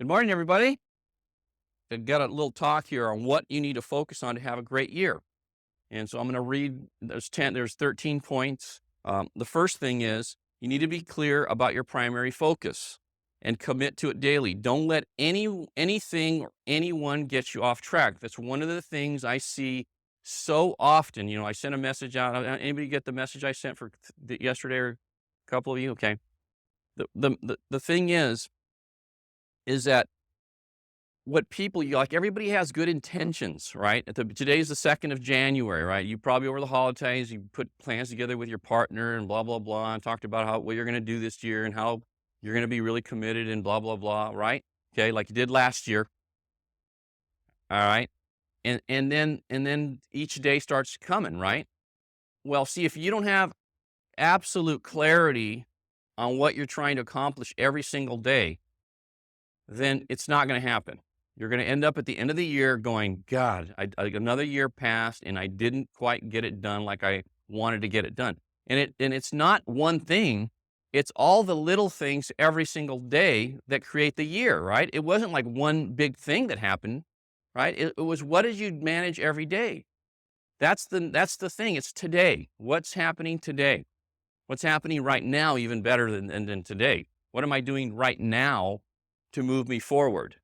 Good morning, everybody. I've got a little talk here on what you need to focus on to have a great year. And so I'm going to read, there's 13 points. The first thing is you need to be clear about your primary focus and commit to it daily. Don't let anything or anyone get you off track. That's one of the things I see so often. I sent a message out. Anybody get the message I sent for yesterday, or a couple of you? Okay. The thing is that what people like, everybody has good intentions, right? Today's the 2nd of January, right? You probably, over the holidays, you put plans together with your partner and blah, blah, blah, and talked about what you're going to do this year and how you're going to be really committed and blah, blah, blah, right? Okay. Like you did last year. All right. And then each day starts coming, right? Well, see, if you don't have absolute clarity on what you're trying to accomplish every single day, then it's not going to happen. You're going to end up at the end of the year going, God, another year passed and I didn't quite get it done like I wanted to get it done. And it's not one thing. It's all the little things every single day that create the year, right? It wasn't like one big thing that happened, right? It was, what did you manage every day? That's the thing. It's today. What's happening today? What's happening right now, even better than today? What am I doing right now to move me forward?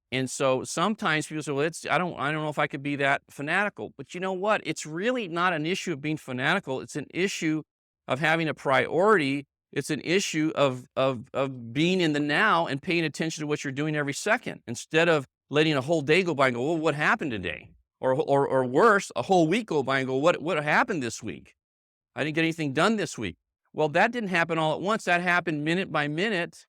And so sometimes people say, well, I don't know if I could be that fanatical. But you know what? It's really not an issue of being fanatical. It's an issue of having a priority. It's an issue of being in the now and paying attention to what you're doing every second, instead of letting a whole day go by and go, well, what happened today? Or worse, a whole week go by and go, what happened this week? I didn't get anything done this week. Well, that didn't happen all at once. That happened minute by minute,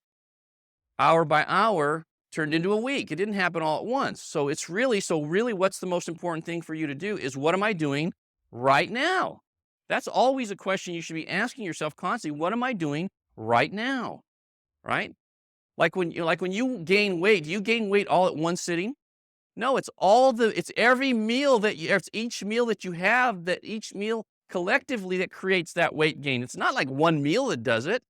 hour by hour, turned into a week. It didn't happen all at once. So really what's the most important thing for you to do is, what am I doing right now? That's always a question you should be asking yourself constantly. What am I doing right now? Right? Like when you gain weight, do you gain weight all at one sitting? No, it's every meal it's each meal that you have, that each meal collectively that creates that weight gain. It's not like one meal that does it.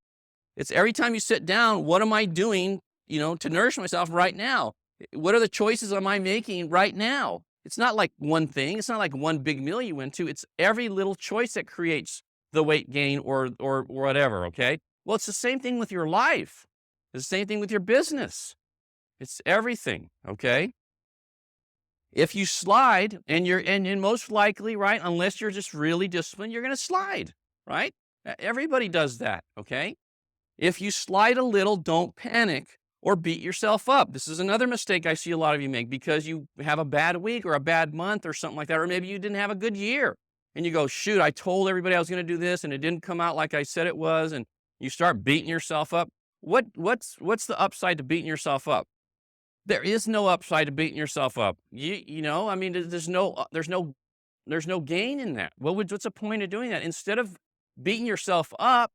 It's every time you sit down, what am I doing, to nourish myself right now? What are the choices am I making right now? It's not like one thing. It's not like one big meal you went to. It's every little choice that creates the weight gain or whatever, okay? Well, it's the same thing with your life. It's the same thing with your business. It's everything, okay? If you slide and most likely, right, unless you're just really disciplined, you're going to slide, right? Everybody does that, okay? If you slide a little, don't panic or beat yourself up. This is another mistake I see a lot of you make, because you have a bad week or a bad month or something like that, or maybe you didn't have a good year and you go, shoot, I told everybody I was going to do this and it didn't come out like I said it was, and you start beating yourself up. What's the upside to beating yourself up? There is no upside to beating yourself up. I mean, there's no gain in that. What's the point of doing that? Instead of beating yourself up,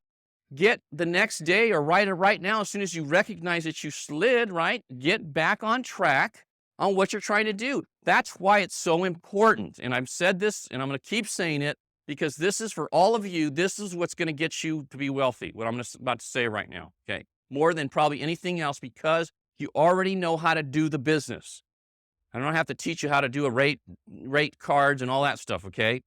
get the next day or right now, as soon as you recognize that you slid, right, get back on track on what you're trying to do. That's why it's so important. And I've said this and I'm going to keep saying it, because this is for all of you. This is what's going to get you to be wealthy, what I'm about to say right now. Okay. More than probably anything else, because you already know how to do the business. I don't have to teach you how to do a rate cards and all that stuff, okay?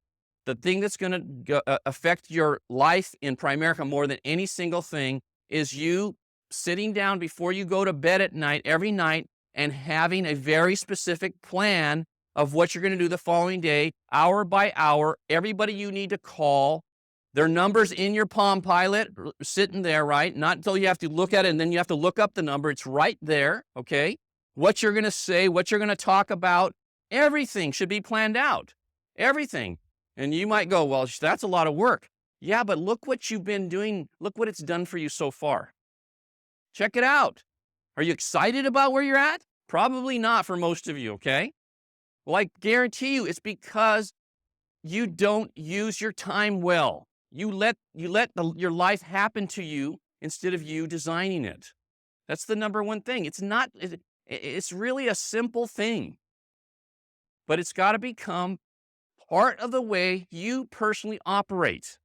The thing that's going to affect your life in Primerica more than any single thing is you sitting down before you go to bed at night, every night, and having a very specific plan of what you're going to do the following day, hour by hour. Everybody you need to call, their numbers in your Palm Pilot, sitting there, right? Not until you have to look at it and then you have to look up the number. It's right there, okay? What you're going to say, what you're going to talk about, everything should be planned out. Everything. And you might go, well, that's a lot of work. Yeah, but look what you've been doing. Look what it's done for you so far. Check it out. Are you excited about where you're at? Probably not for most of you, okay? Well, I guarantee you it's because you don't use your time well. You let your life happen to you instead of you designing it. That's the number one thing. It's really a simple thing, but it's got to become part of the way you personally operate,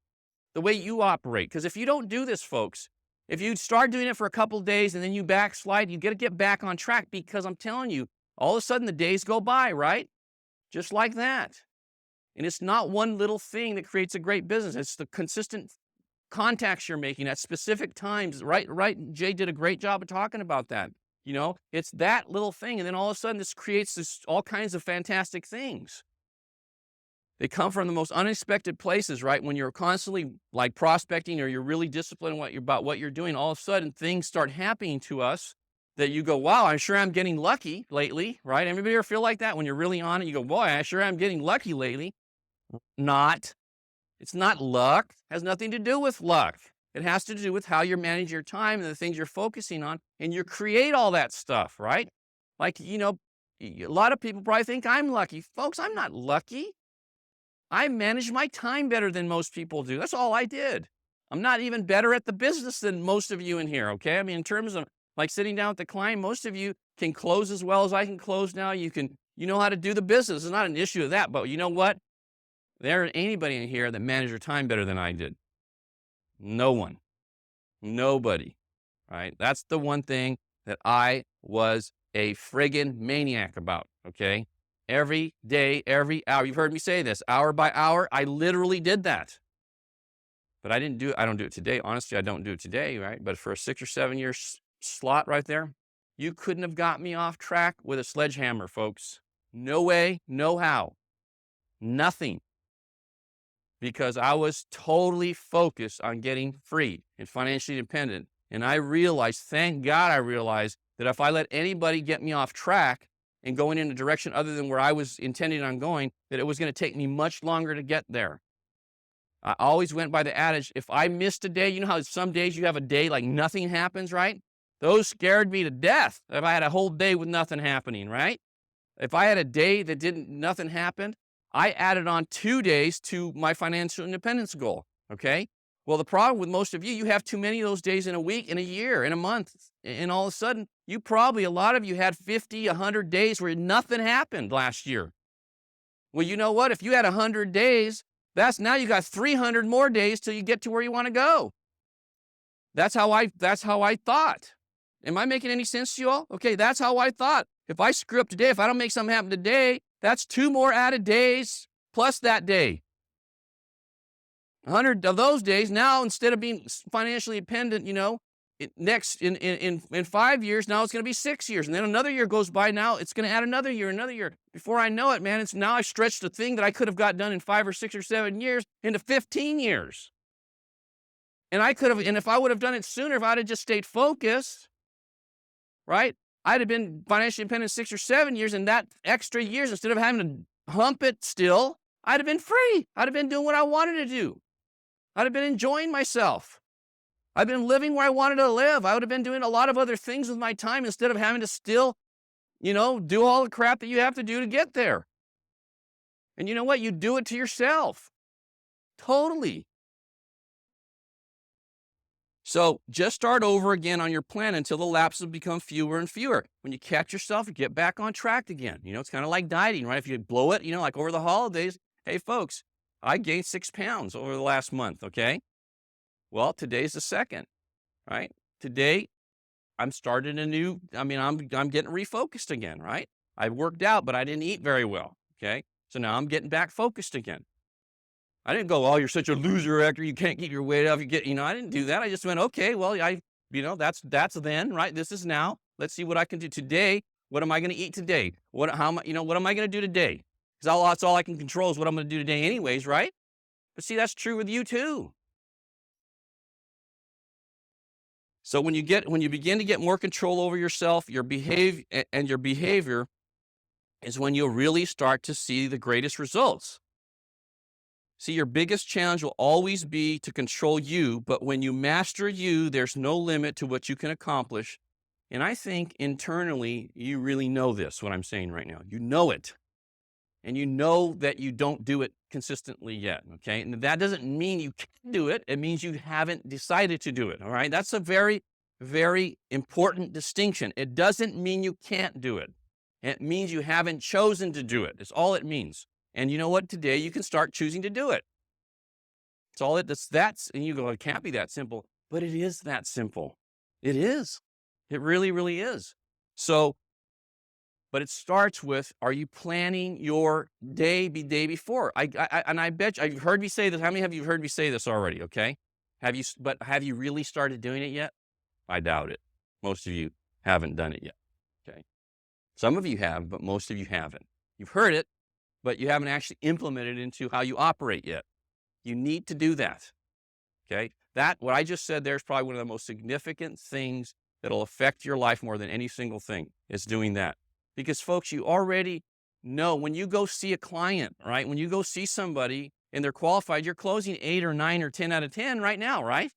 the way you operate. Because if you don't do this, folks, If you start doing it for a couple of days and then you backslide, you got to get back on track, because I'm telling you, all of a sudden the days go by, right? Just like that. And it's not one little thing that creates a great business. It's the consistent contacts you're making at specific times, right? Right. Jay did a great job of talking about that. It's that little thing. And then all of a sudden this creates all kinds of fantastic things. They come from the most unexpected places, right? When you're constantly like prospecting, or you're really disciplined about what you're doing, all of a sudden things start happening to us that you go, wow, I'm sure I'm getting lucky lately, right? Everybody ever feel like that when you're really on it? You go, boy, I sure am getting lucky lately. It's not luck. It has nothing to do with luck. It has to do with how you're managing your time and the things you're focusing on, and you create all that stuff, right? Like, a lot of people probably think I'm lucky. Folks, I'm not lucky. I manage my time better than most people do. That's all I did. I'm not even better at the business than most of you in here, okay? I mean, in terms of like sitting down with the client, most of you can close as well as I can close now. You know how to do the business. It's not an issue of that, but you know what? There ain't anybody in here that managed their time better than I did. No one. Nobody, right? That's the one thing that I was a friggin' maniac about, okay? Every day, every hour. You've heard me say this, hour by hour. I literally did that. But I don't do it today. Honestly, I don't do it today, right? But for a 6 or 7 year slot right there, you couldn't have got me off track with a sledgehammer, folks. No way, no how. Nothing. Because I was totally focused on getting free and financially independent. And I realized, thank God I realized, that if I let anybody get me off track and going in a direction other than where I was intending on going, that it was going to take me much longer to get there. I always went by the adage, if I missed a day, you know how some days you have a day like nothing happens, right? Those scared me to death if I had a whole day with nothing happening, right? If I had a day that nothing happened, I added on 2 days to my financial independence goal, okay? Well, the problem with most of you have too many of those days in a week, in a year, in a month, and all of a sudden, a lot of you had 50, 100 days where nothing happened last year. Well, you know what? If you had 100 days, now you got 300 more days till you get to where you want to go. That's how I thought. Am I making any sense to you all? Okay, that's how I thought. If I screw up today, if I don't make something happen today, that's 2 more added days plus that day. 100 of those days, now instead of being financially independent, in 5 years, now it's going to be 6 years. And then another year goes by, now it's going to add another year. Before I know it, man, now I stretched the thing that I could have got done in 5 or 6 or 7 years into 15 years. And if I would have done it sooner, if I'd have just stayed focused, right? I'd have been financially independent 6 or 7 years, and that extra years, instead of having to hump it still, I'd have been free. I'd have been doing what I wanted to do. I'd have been enjoying myself. I've been living where I wanted to live. I would have been doing a lot of other things with my time instead of having to still, do all the crap that you have to do to get there. And you know what? You do it to yourself. Totally. So just start over again on your plan until the lapses become fewer and fewer. When you catch yourself, you get back on track again. It's kind of like dieting, right? If you blow it, like over the holidays, hey folks, I gained 6 pounds over the last month, okay? Well, today's the 2nd, right? Today, I'm starting I'm getting refocused again, right? I worked out, but I didn't eat very well, okay? So now I'm getting back focused again. I didn't go, oh, you're such a loser, Hector, you can't keep your weight off. I didn't do that. I just went, okay, well, that's then, right? This is now. Let's see what I can do today. What am I going to eat today? What am I going to do today? Because that's all I can control is what I'm going to do today anyways, right? But see, that's true with you too. So when you begin to get more control over yourself, your behavior is when you'll really start to see the greatest results. See, your biggest challenge will always be to control you, but when you master you, there's no limit to what you can accomplish. And I think internally, you really know this, what I'm saying right now. You know it. And you know that you don't do it consistently yet, okay? And that doesn't mean you can't do it. It means you haven't decided to do it, all right? That's a very, very important distinction. It doesn't mean you can't do it. It means you haven't chosen to do it. That's all it means. And you know what? Today, you can start choosing to do it. It's all and you go, it can't be that simple. But it is that simple. It is. It really, really is. So, but it starts with, are you planning your day before? And I bet you've heard me say this. How many of you heard me say this already? Okay. But have you really started doing it yet? I doubt it. Most of you haven't done it yet. Okay. Some of you have, but most of you haven't. You've heard it, but you haven't actually implemented it into how you operate yet. You need to do that. Okay. What I just said there is probably one of the most significant things that'll affect your life more than any single thing, is doing that. Because folks, you already know when you go see a client, right? When you go see somebody and they're qualified, you're closing 8 or 9 or 10 out of 10 right now, right?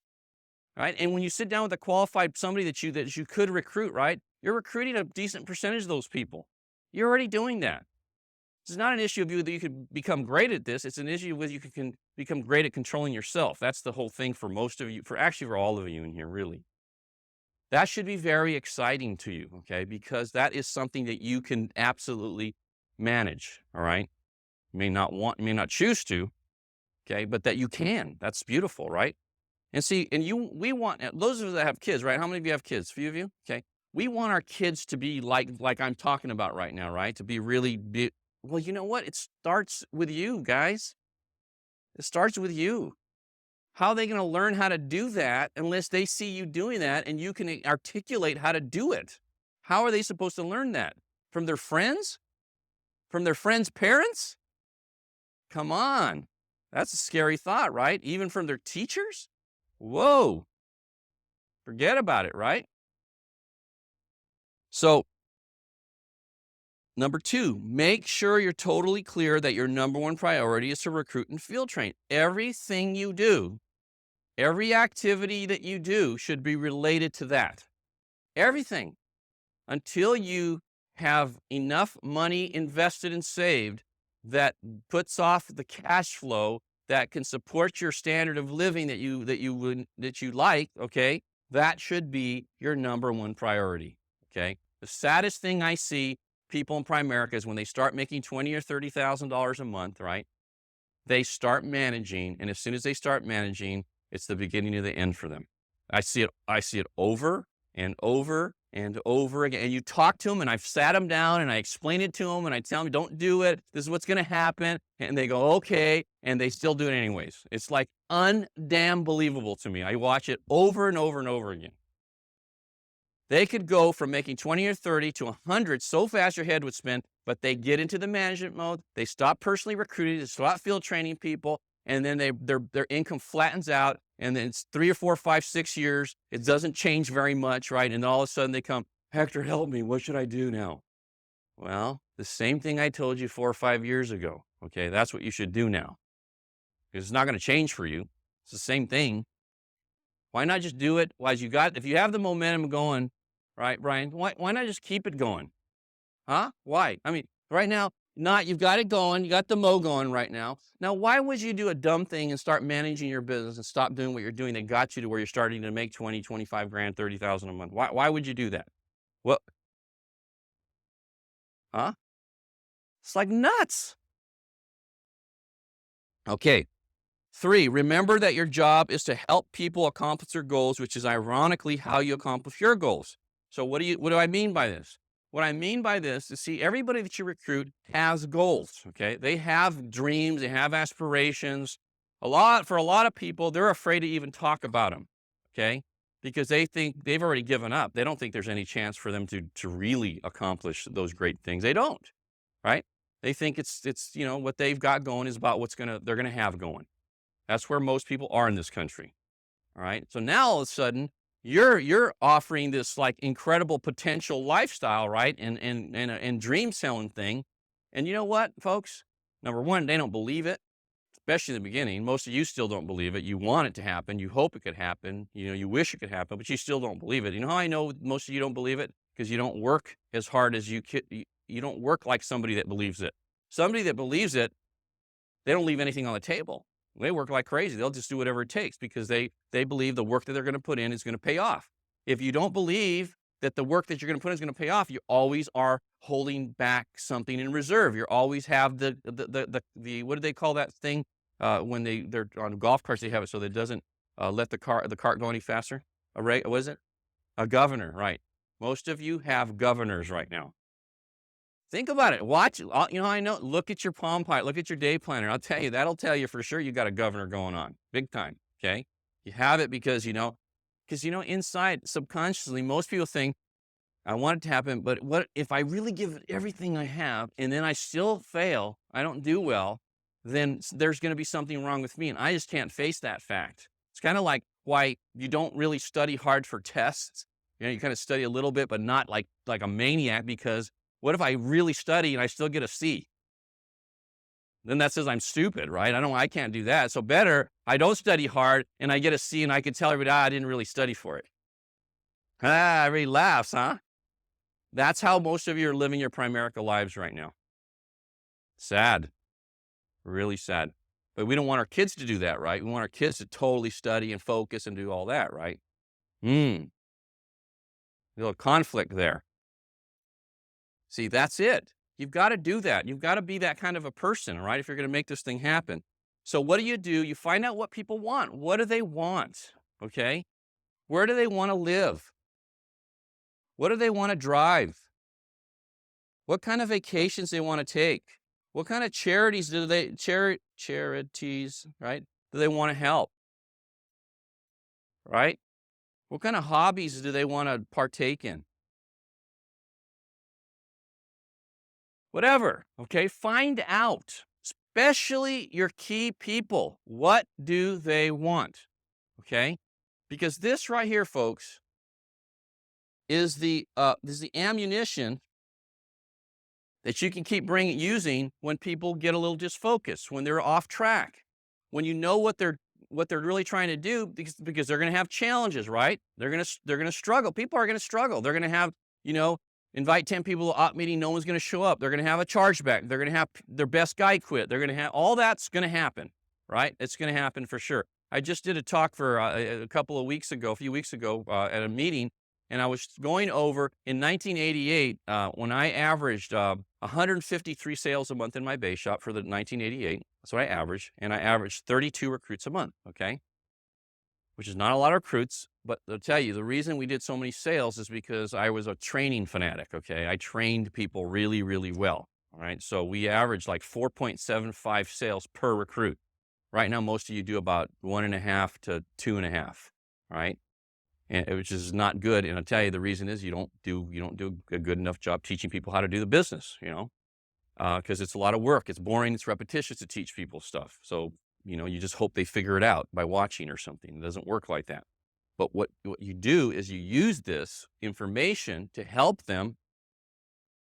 Right. And when you sit down with a qualified somebody that you could recruit, right? You're recruiting a decent percentage of those people. You're already doing that. It's not an issue of you that you could become great at this. It's an issue with you can become great at controlling yourself. That's the whole thing for most of you, for all of you in here, really. That should be very exciting to you, okay? Because that is something that you can absolutely manage, all right? You may not choose to, okay? But that you can. That's beautiful, right? And see, we want, those of us that have kids, right? How many of you have kids? A few of you? Okay. We want our kids to be like I'm talking about right now, right? To be really big. Well, you know what? It starts with you, guys. It starts with you. How are they going to learn how to do that unless they see you doing that and you can articulate how to do it? How are they supposed to learn that? From their friends? From their friends' parents? Come on. That's a scary thought, right? Even from their teachers? Whoa. Forget about it, right? So, number 2, make sure you're totally clear that your number 1 priority is to recruit and field train. Everything you do, every activity that you do should be related to that. Everything. Until you have enough money invested and saved that puts off the cash flow that can support your standard of living that you like, okay? That should be your number 1 priority, okay? The saddest thing I see people in Primerica is when they start making $20,000 or $30,000 a month, right? They start managing, and as soon as they start managing, it's the beginning of the end for them. I see it over and over and over again. And you talk to them, and I've sat them down and I explain it to them and I tell them, don't do it. This is what's going to happen. And they go, okay. And they still do it anyways. It's like undamn believable to me. I watch it over and over and over again. They could go from making 20 or 30 to 100 so fast your head would spin, but they get into the management mode. They stop personally recruiting, they stop field training people, and then their income flattens out. And then it's 3 or 4, 5, 6 years. It doesn't change very much, right? And all of a sudden they come, Hector, help me. What should I do now? Well, the same thing I told you 4 or 5 years ago. Okay, that's what you should do now. Because it's not going to change for you. It's the same thing. Why not just do it? If you have the momentum going, right, Brian? Why not just keep it going? Huh? Why? I mean, right now, you've got it going. You got the mo going right now. Now, why would you do a dumb thing and start managing your business and stop doing what you're doing that got you to where you're starting to make 20, 25 grand, 30,000 a month? Why would you do that? Well, huh? It's like nuts. Okay. 3, remember that your job is to help people accomplish their goals, which is ironically how you accomplish your goals. So what do I mean by this? What I mean by this is, see, everybody that you recruit has goals, okay? They have dreams, they have aspirations. For a lot of people, they're afraid to even talk about them, okay? Because they think they've already given up. They don't think there's any chance for them to really accomplish those great things. They don't, right? They think it's what they've got going is about they're gonna have going. That's where most people are in this country. All right. So now all of a sudden you're offering this like incredible potential lifestyle, right? And dream selling thing. And you know what, folks? Number 1, they don't believe it, especially in the beginning. Most of you still don't believe it. You want it to happen. You hope it could happen. You wish it could happen, but you still don't believe it. You know how I know most of you don't believe it? Because you don't work as hard as you don't work like somebody that believes it. Somebody that believes it, they don't leave anything on the table. They work like crazy. They'll just do whatever it takes because they believe the work that they're going to put in is going to pay off. If you don't believe that the work that you're going to put in is going to pay off, you always are holding back something in reserve. You always have the what do they call that thing when they're on golf carts? They have it so that it doesn't let the cart go any faster? What is it? A governor, right? Most of you have governors right now. Think about it. Watch. I know. Look at your Palm Pilot. Look at your day planner. I'll tell you. That'll tell you for sure you got a governor going on, big time. Okay. You have it because inside subconsciously, most people think, I want it to happen, but what if I really give it everything I have and then I still fail? I don't do well. Then there's going to be something wrong with me, and I just can't face that fact. It's kind of like why you don't really study hard for tests. You kind of study a little bit, but not like a maniac, because what if I really study and I still get a C? Then that says I'm stupid, right? I can't do that. So better I don't study hard and I get a C and I can tell everybody, I didn't really study for it. Everybody laughs, huh? That's how most of you are living your Primerica lives right now. Sad. Really sad. But we don't want our kids to do that, right? We want our kids to totally study and focus and do all that, right? A little conflict there. See, that's it. You've got to do that. You've got to be that kind of a person, right? If you're going to make this thing happen. So what do? You find out what people want. What do they want? Okay. Where do they want to live? What do they want to drive? What kind of vacations they want to take? What kind of charities charities, right? Do they want to help? Right? What kind of hobbies do they want to partake in? Whatever, okay? Find out, especially your key people. What do they want? Okay? Because this right here, folks, is the ammunition that you can keep using when people get a little disfocused, when they're off track, when you know what they're really trying to do, because they're going to have challenges, right? They're going to struggle. People are going to struggle. They're going to have, invite 10 people to op meeting, no one's going to show up. They're going to have a chargeback. They're going to have their best guy quit. They're going to have all that's going to happen, right? It's going to happen for sure. I just did a talk for a few weeks ago at a meeting, and I was going over in 1988 when I averaged 153 sales a month in my base shop for the 1988. That's what I averaged, and I averaged 32 recruits a month. Okay, which is not a lot of recruits, but I'll tell you, the reason we did so many sales is because I was a training fanatic, okay? I trained people really, really well, all right? So we averaged like 4.75 sales per recruit. Right now, most of you do about 1.5 to 2.5, right? Which is not good. And I'll tell you, the reason is you don't do a good enough job teaching people how to do the business, because it's a lot of work. It's boring. It's repetitious to teach people stuff. So you just hope they figure it out by watching or something. It doesn't work like that. But what you do is you use this information to help them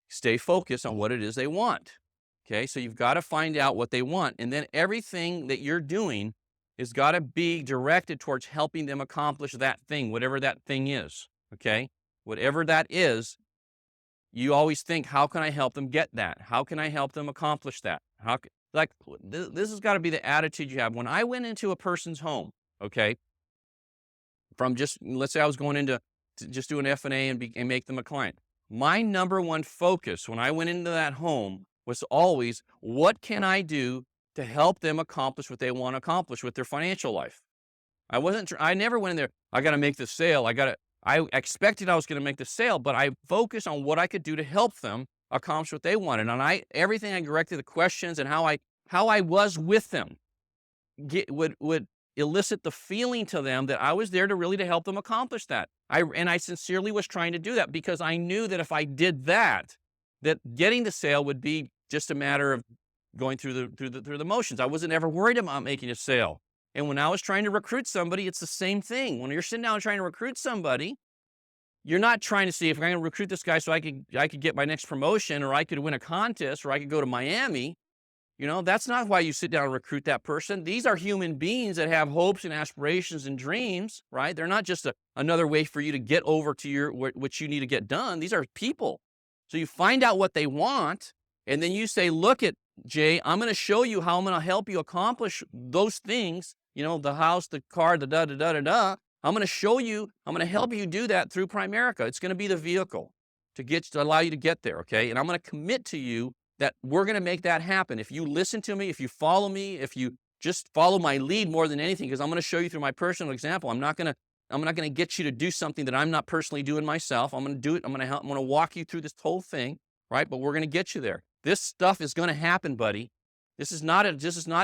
stay focused on what it is they want. Okay, so you've got to find out what they want. And then everything that you're doing has got to be directed towards helping them accomplish that thing, whatever that thing is. Okay, whatever that is, you always think, how can I help them get that? How can I help them accomplish that? This has got to be the attitude you have. When I went into a person's home, okay, let's say I was going into just do an F&A and make them a client. My number one focus when I went into that home was always, what can I do to help them accomplish what they want to accomplish with their financial life? I never went in there, I got to make this sale. I expected I was going to make the sale, but I focused on what I could do to help them accomplish what they wanted. And everything I directed the questions and how I was with them would elicit the feeling to them that I was there to help them accomplish that. I sincerely was trying to do that, because I knew that if I did that getting the sale would be just a matter of going through the motions. I wasn't ever worried about making a sale. And when I was trying to recruit somebody, it's the same thing. When you're sitting down trying to recruit somebody, you're not trying to see if I'm going to recruit this guy so I could get my next promotion, or I could win a contest, or I could go to Miami. That's not why you sit down and recruit that person. These are human beings that have hopes and aspirations and dreams, right? They're not just another way for you to get over to what you need to get done. These are people. So you find out what they want, and then you say, look at Jay, I'm going to show you how I'm going to help you accomplish those things. The house, the car, the da-da-da-da-da. I'm going to show you, I'm going to help you do that through Primerica. It's going to be the vehicle to allow you to get there, okay? And I'm going to commit to you that we're going to make that happen. If you listen to me, if you follow me, if you just follow my lead more than anything, because I'm going to show you through my personal example. I'm not going to get you to do something that I'm not personally doing myself. I'm going to do it. I'm going to walk you through this whole thing, right? But we're going to get you there. This stuff is going to happen, buddy. This is not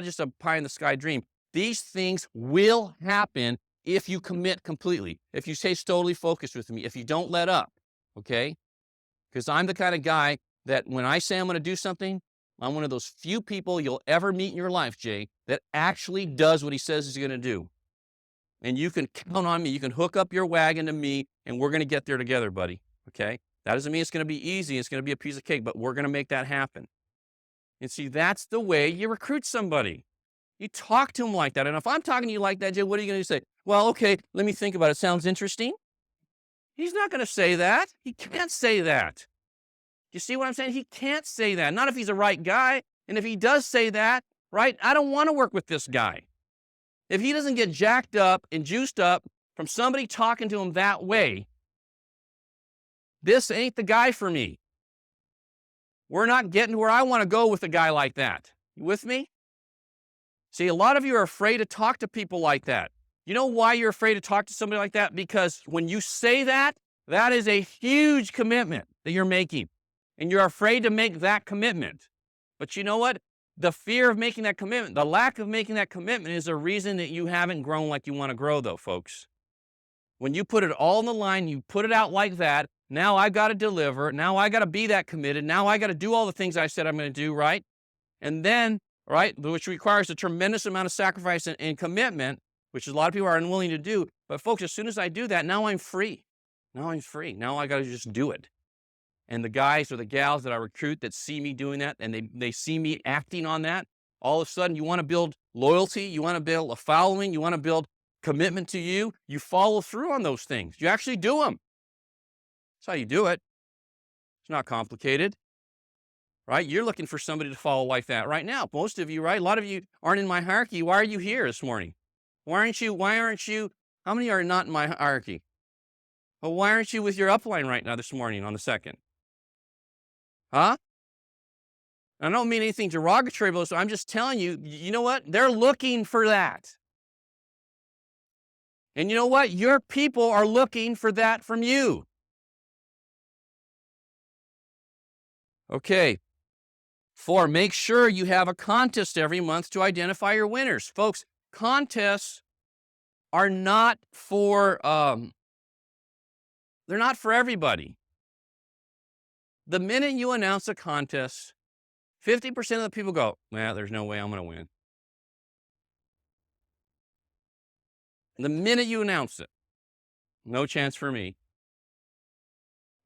just a pie in the sky dream. These things will happen if you commit completely, if you stay totally focused with me, if you don't let up, okay? Because I'm the kind of guy that when I say I'm going to do something, I'm one of those few people you'll ever meet in your life, Jay, that actually does what he says he's going to do. And you can count on me. You can hook up your wagon to me, and we're going to get there together, buddy, okay? That doesn't mean it's going to be easy. It's going to be a piece of cake, but we're going to make that happen. And see, that's the way you recruit somebody. You talk to them like that. And if I'm talking to you like that, Jay, what are you going to say? Well, okay, let me think about it. Sounds interesting. He's not going to say that. He can't say that. You see what I'm saying? He can't say that. Not if he's the right guy. And if he does say that, right, I don't want to work with this guy. If he doesn't get jacked up and juiced up from somebody talking to him that way, this ain't the guy for me. We're not getting to where I want to go with a guy like that. You with me? See, a lot of you are afraid to talk to people like that. You know why you're afraid to talk to somebody like that? Because when you say that, that is a huge commitment that you're making. And you're afraid to make that commitment. But you know what? The fear of making that commitment, the lack of making that commitment is a reason that you haven't grown like you want to grow, though, folks. When you put it all on the line, you put it out like that, now I've got to deliver, now I got to be that committed, now I got to do all the things I said I'm going to do, right? And then, right, which requires a tremendous amount of sacrifice and commitment, which a lot of people are unwilling to do. But folks, as soon as I do that, now I'm free. Now I'm free. Now I got to just do it. And the guys or the gals that I recruit that see me doing that and they see me acting on that, all of a sudden you want to build loyalty, you want to build a following, you want to build commitment to you, you follow through on those things. You actually do them. That's how you do it. It's not complicated, right? You're looking for somebody to follow like that right now. Most of you, right? A lot of you aren't in my hierarchy. Why are you here this morning? Why aren't you, how many are not in my hierarchy? Well, why aren't you with your upline right now this morning on the second? Huh? I don't mean anything derogatory, but I'm just telling you, you know what? They're looking for that. And you know what? Your people are looking for that from you. Okay. 4, make sure you have a contest every month to identify your winners. Folks, contests are not for, they're not for everybody. The minute you announce a contest, 50% of the people go, well, there's no way I'm going to win. The minute you announce it, no chance for me.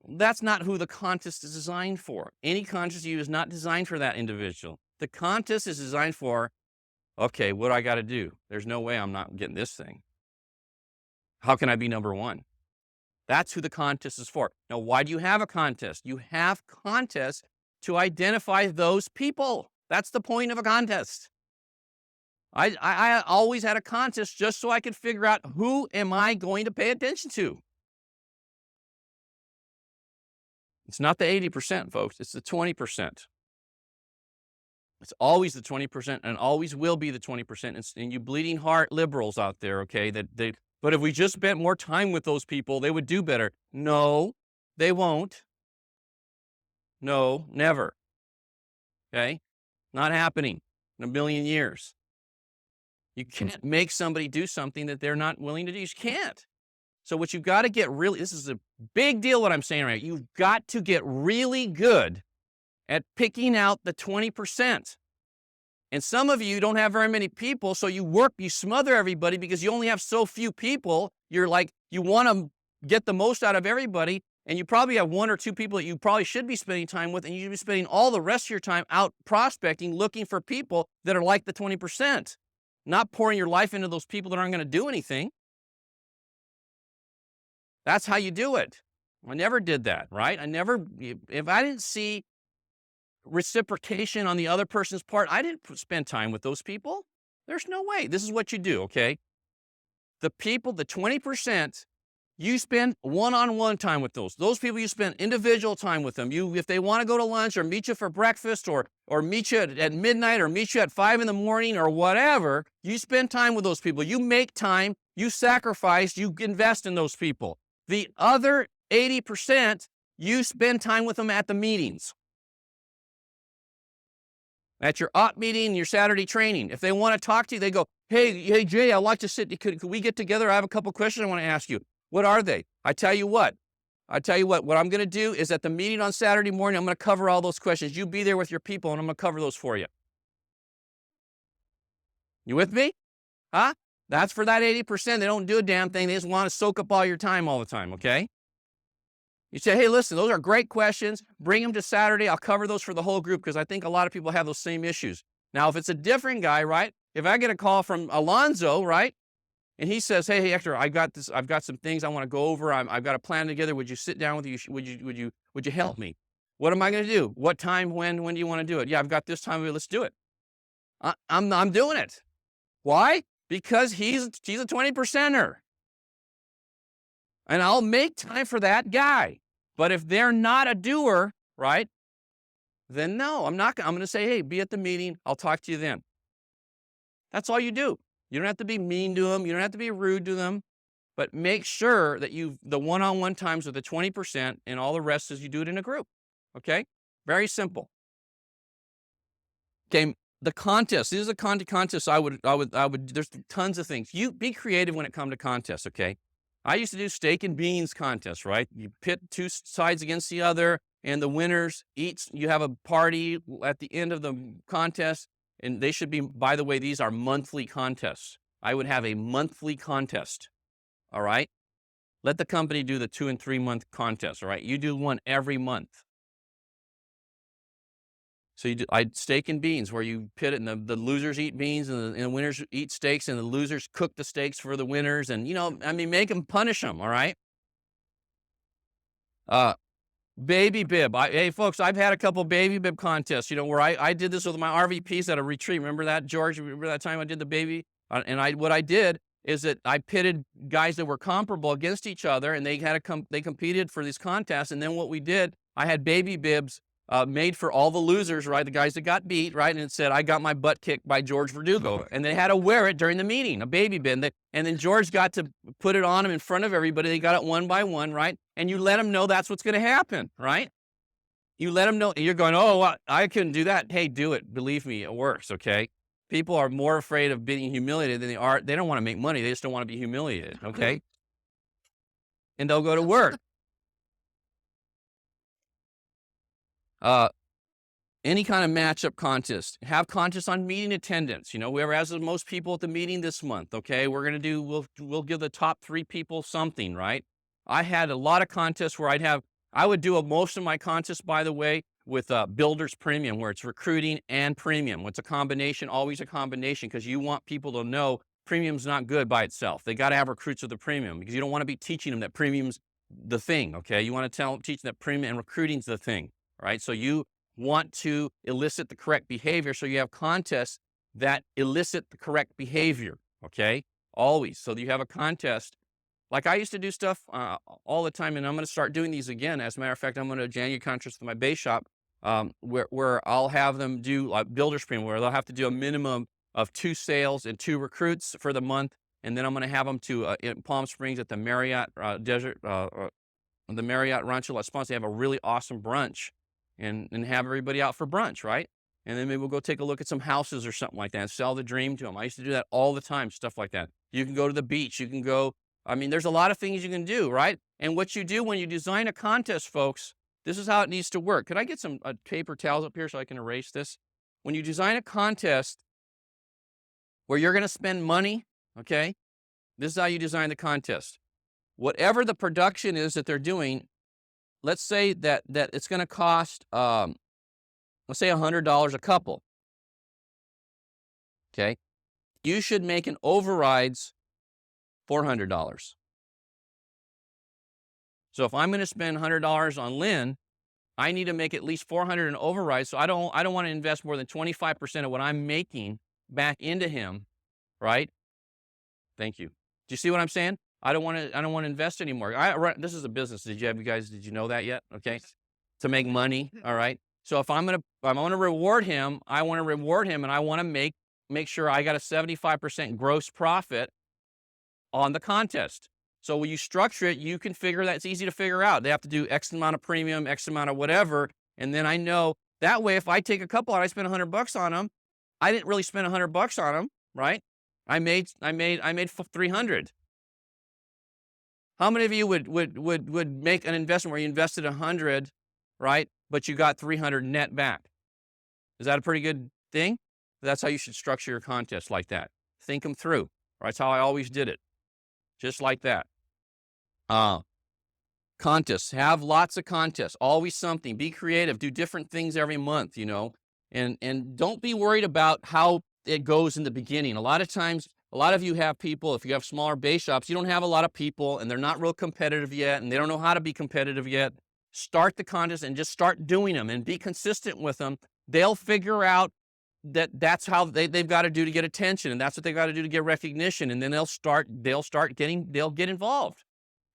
That's not who the contest is designed for. Any contest you is not designed for that individual. The contest is designed for, okay, what do I got to do? There's no way I'm not getting this thing. How can I be number one? That's who the contest is for. Now, why do you have a contest? You have contests to identify those people. That's the point of a contest. I always had a contest just so I could figure out who am I going to pay attention to. It's not the 80%, folks. It's the 20%. It's always the 20% and always will be the 20%. And you bleeding heart liberals out there, okay, but if we just spent more time with those people, they would do better. No, they won't. No, never. Okay? Not happening in a million years. You can't make somebody do something that they're not willing to do. You can't. So what you've got to get really, this is a big deal what I'm saying right now. You've got to get really good at picking out the 20%. And some of you don't have very many people, so you smother everybody because you only have so few people. You're like, you want to get the most out of everybody, and you probably have 1 or 2 people that you probably should be spending time with, and you should be spending all the rest of your time out prospecting, looking for people that are like the 20%, not pouring your life into those people that aren't going to do anything. That's how you do it. I never did that, right? If I didn't see reciprocation on the other person's part, I didn't spend time with those people. There's no way. This is what you do, okay? The people, the 20%, You spend one-on-one time with those people. You spend individual time with them. If they want to go to lunch or meet you for breakfast or meet you at midnight or meet you at 5 in the morning or whatever, you spend time with those people. You make time, you sacrifice, you invest in those people. The other 80%, you spend time with them at the meetings. At your op meeting, your Saturday training. If they want to talk to you, they go, hey, Jay, I'd like to sit. Could we get together? I have a couple questions I want to ask you. What are they? I tell you what I'm going to do is at the meeting on Saturday morning, I'm going to cover all those questions. You be there with your people, and I'm going to cover those for you. You with me? Huh? That's for that 80%. They don't do a damn thing. They just want to soak up all your time all the time, okay? You say, hey, listen, those are great questions. Bring them to Saturday. I'll cover those for the whole group because I think a lot of people have those same issues. Now, if it's a different guy, right? If I get a call from Alonzo, right? And he says, hey, Hector, I've got some things I want to go over. I've got a plan together. Would you sit down with you? Would you help me? What am I going to do? What time? When do you want to do it? Yeah, I've got this time. Let's do it. I'm doing it. Why? Because he's a 20%er. And I'll make time for that guy. But if they're not a doer, right? Then no, I'm not. I'm going to say, hey, be at the meeting. I'll talk to you then. That's all you do. You don't have to be mean to them. You don't have to be rude to them. But make sure that the one-on-one times with the 20% and all the rest is you do it in a group. Okay? Very simple. Okay, the contest. This is a contest. I would. There's tons of things. You be creative when it comes to contests. Okay. I used to do steak and beans contests. Right. You pit two sides against the other, and the winners eat. You have a party at the end of the contest, and they should be. By the way, these are monthly contests. I would have a monthly contest. All right. Let the company do the 2 and 3 month contest. All right. You do one every month. So steak and beans, where you pit it, and the losers eat beans, and the winners eat steaks, and the losers cook the steaks for the winners, and make them, punish them. All right. Baby bib. Hey folks, I've had a couple baby bib contests. Where I did this with my RVPs at a retreat. Remember that, George? Remember that time I did the baby? What I did is that I pitted guys that were comparable against each other, and they competed for these contests. And then what we did, I had baby bibs. Made for all the losers, right? The guys that got beat, right? And it said, I got my butt kicked by George Verdugo. And they had to wear it during the meeting, a baby bib. And then George got to put it on him in front of everybody. They got it one by one, right? And you let them know that's what's going to happen, right? You let them know. You're going, oh, I couldn't do that. Hey, do it. Believe me, it works, okay? People are more afraid of being humiliated than they are. They don't want to make money. They just don't want to be humiliated, okay? And they'll go to work. Any kind of matchup contest, have contests on meeting attendance. Whoever has the most people at the meeting this month. Okay, we'll give the top 3 people something, right? I had a lot of contests where I would do most of my contests, by the way, with Builders Premium, where it's recruiting and premium. It's a combination, always a combination, because you want people to know premium's not good by itself. They got to have recruits with the premium, because you don't want to be teaching them that premium's the thing. Okay, you want to teach them that premium and recruiting's the thing. Right, so you want to elicit the correct behavior, so you have contests that elicit the correct behavior, okay? Always. So you have a contest. Like I used to do stuff all the time, and I'm going to start doing these again. As a matter of fact, I'm going to January contest with my base shop, where I'll have them do Builders Premium, where they'll have to do a minimum of 2 sales and 2 recruits for the month, and then I'm going to have them to in Palm Springs at the Marriott the Marriott Rancho Las Palmas. They have a really awesome brunch. And have everybody out for brunch, right? And then maybe we'll go take a look at some houses or something like that and sell the dream to them. I used to do that all the time, stuff like that. You can go to the beach. You can go, there's a lot of things you can do, right? And what you do when you design a contest, folks, this is how it needs to work. Could I get some paper towels up here so I can erase this? When you design a contest where you're going to spend money, okay, this is how you design the contest. Whatever the production is that they're doing, let's say that it's going to cost, let's say $100 a couple. Okay. You should make an overrides $400. So if I'm going to spend $100 on Lynn, I need to make at least $400 in overrides. So I don't want to invest more than 25% of what I'm making back into him. Right. Thank you. Do you see what I'm saying? I don't want to invest anymore. This is a business. Did you know that yet? Okay. To make money. All right. So if I'm going to reward him, I want to reward him and I want to make sure I got a 75% gross profit on the contest. So when you structure it, you can figure that it's easy to figure out. They have to do X amount of premium, X amount of whatever. And then I know that way, if I take a couple and I spend $100 on them, I didn't really spend $100 on them, right? I made 300. How many of you would make an investment where you invested 100, right? But you got 300 net back? Is that a pretty good thing? That's how you should structure your contest, like that. Think them through. Right? That's how I always did it. Just like that. Contests. Have lots of contests. Always something. Be creative. Do different things every month, and don't be worried about how it goes in the beginning. A lot of times, a lot of you have people, if you have smaller base shops, you don't have a lot of people and they're not real competitive yet and they don't know how to be competitive yet. Start the contest and just start doing them and be consistent with them. They'll figure out that's how they've got to do to get attention, and that's what they've got to do to get recognition. And then they'll get involved.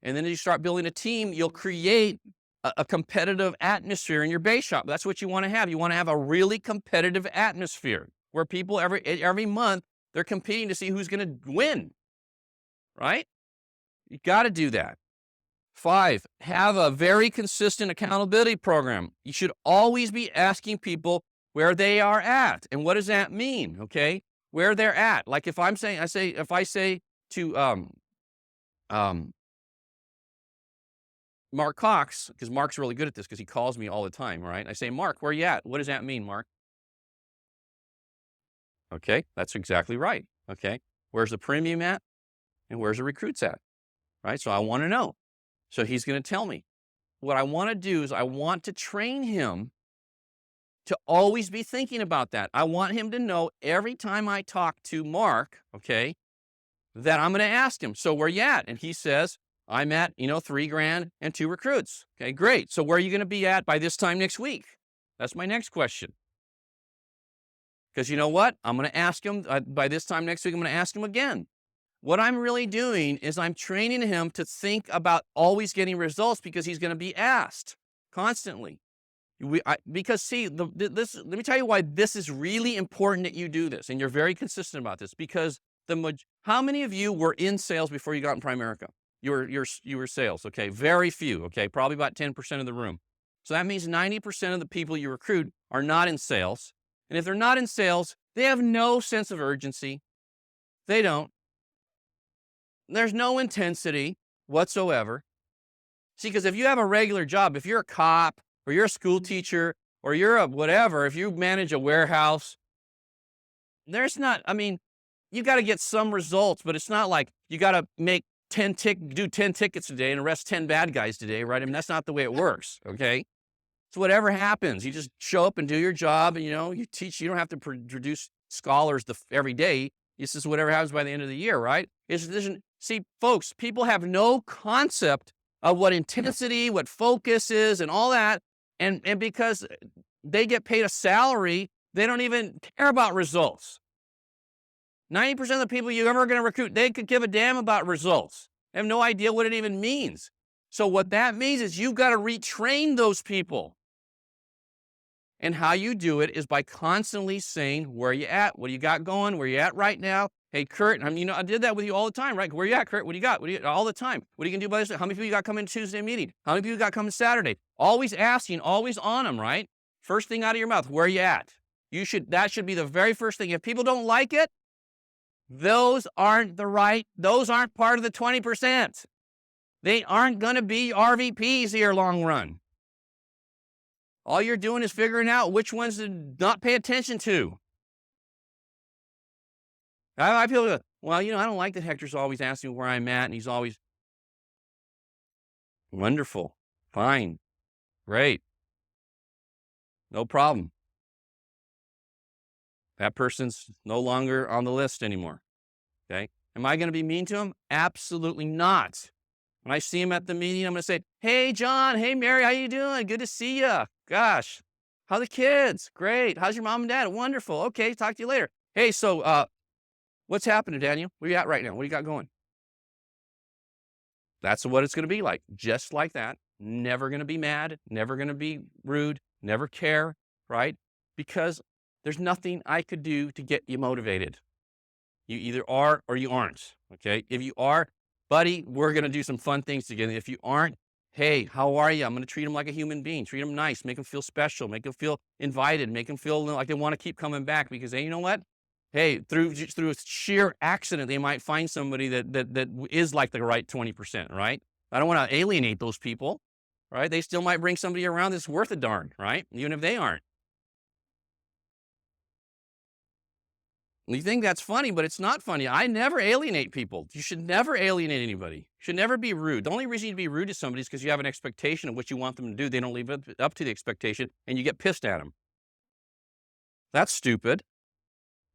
And then as you start building a team, you'll create a competitive atmosphere in your base shop. That's what you want to have. You want to have a really competitive atmosphere where people every month they're competing to see who's going to win. Right? You got to do that. 5, have a very consistent accountability program. You should always be asking people where they are at. And what does that mean? Okay. Where they're at. Like if I say to, Mark Cox, because Mark's really good at this because he calls me all the time, right? I say, Mark, where are you at? What does that mean, Mark? Okay. That's exactly right. Okay. Where's the premium at? And where's the recruits at? Right. So I want to know. So he's going to tell me. What I want to do is I want to train him to always be thinking about that. I want him to know every time I talk to Mark, okay, that I'm going to ask him, so where you at? And he says, I'm at, $3,000 and 2 recruits. Okay, great. So where are you going to be at by this time next week? That's my next question. Because you know what? I'm going to ask him by this time next week, I'm going to ask him again. What I'm really doing is I'm training him to think about always getting results because he's going to be asked constantly. Because see, let me tell you why this is really important that you do this, and you're very consistent about this. Because how many of you were in sales before you got in Primerica? You were sales, okay? Very few, okay? Probably about 10% of the room. So that means 90% of the people you recruit are not in sales, and if they're not in sales, they have no sense of urgency. They don't. There's no intensity whatsoever. See, because if you have a regular job, if you're a cop, or you're a school teacher, or you're a whatever, if you manage a warehouse, you got to get some results, but it's not like you got to do 10 tickets a day and arrest 10 bad guys today, right? That's not the way it works, okay? So whatever happens, you just show up and do your job, and, you teach. You don't have to produce scholars every day. It's just whatever happens by the end of the year, right? See, folks, people have no concept of what intensity, what focus is, and all that. And because they get paid a salary, they don't even care about results. 90% of the people you're ever going to recruit, they could give a damn about results. They have no idea what it even means. So what that means is you've got to retrain those people. And how you do it is by constantly saying, where you at? What do you got going? Where you at right now? Hey, Kurt, I did that with you all the time, right? Where you at, Kurt? What do you got? All the time. What are you going to do by this? How many people you got coming to Tuesday meeting? How many people you got coming Saturday? Always asking, always on them, right? First thing out of your mouth, where you at? That should be the very first thing. If people don't like it, those aren't part of the 20%. They aren't going to be RVPs here long run. All you're doing is figuring out which ones to not pay attention to. I feel, I don't like that Hector's always asking me where I'm at, and he's always wonderful, fine, great, no problem. That person's no longer on the list anymore. Okay. Am I going to be mean to him? Absolutely not. When I see him at the meeting, I'm going to say, hey, John, hey, Mary, how you doing? Good to see you. Gosh, how the kids? Great. How's your mom and dad? Wonderful. Okay, talk to you later. Hey, so what's happening, Daniel? Where you at right now? What do you got going? That's what it's going to be like. Just like that. Never going to be mad, never going to be rude, never care, right? Because there's nothing I could do to get you motivated. You either are or you aren't, okay? If you are, buddy, we're going to do some fun things together. If you aren't, hey, how are you? I'm going to treat them like a human being, treat them nice, make them feel special, make them feel invited, make them feel like they want to keep coming back because, hey, you know what? Hey, through a sheer accident, they might find somebody that is like the right 20%, right? I don't want to alienate those people, right? They still might bring somebody around that's worth a darn, right? Even if they aren't. You think that's funny, but it's not funny. I never alienate people. You should never alienate anybody. You should never be rude. The only reason you'd be rude to somebody is because you have an expectation of what you want them to do. They don't live up to the expectation, and you get pissed at them. That's stupid.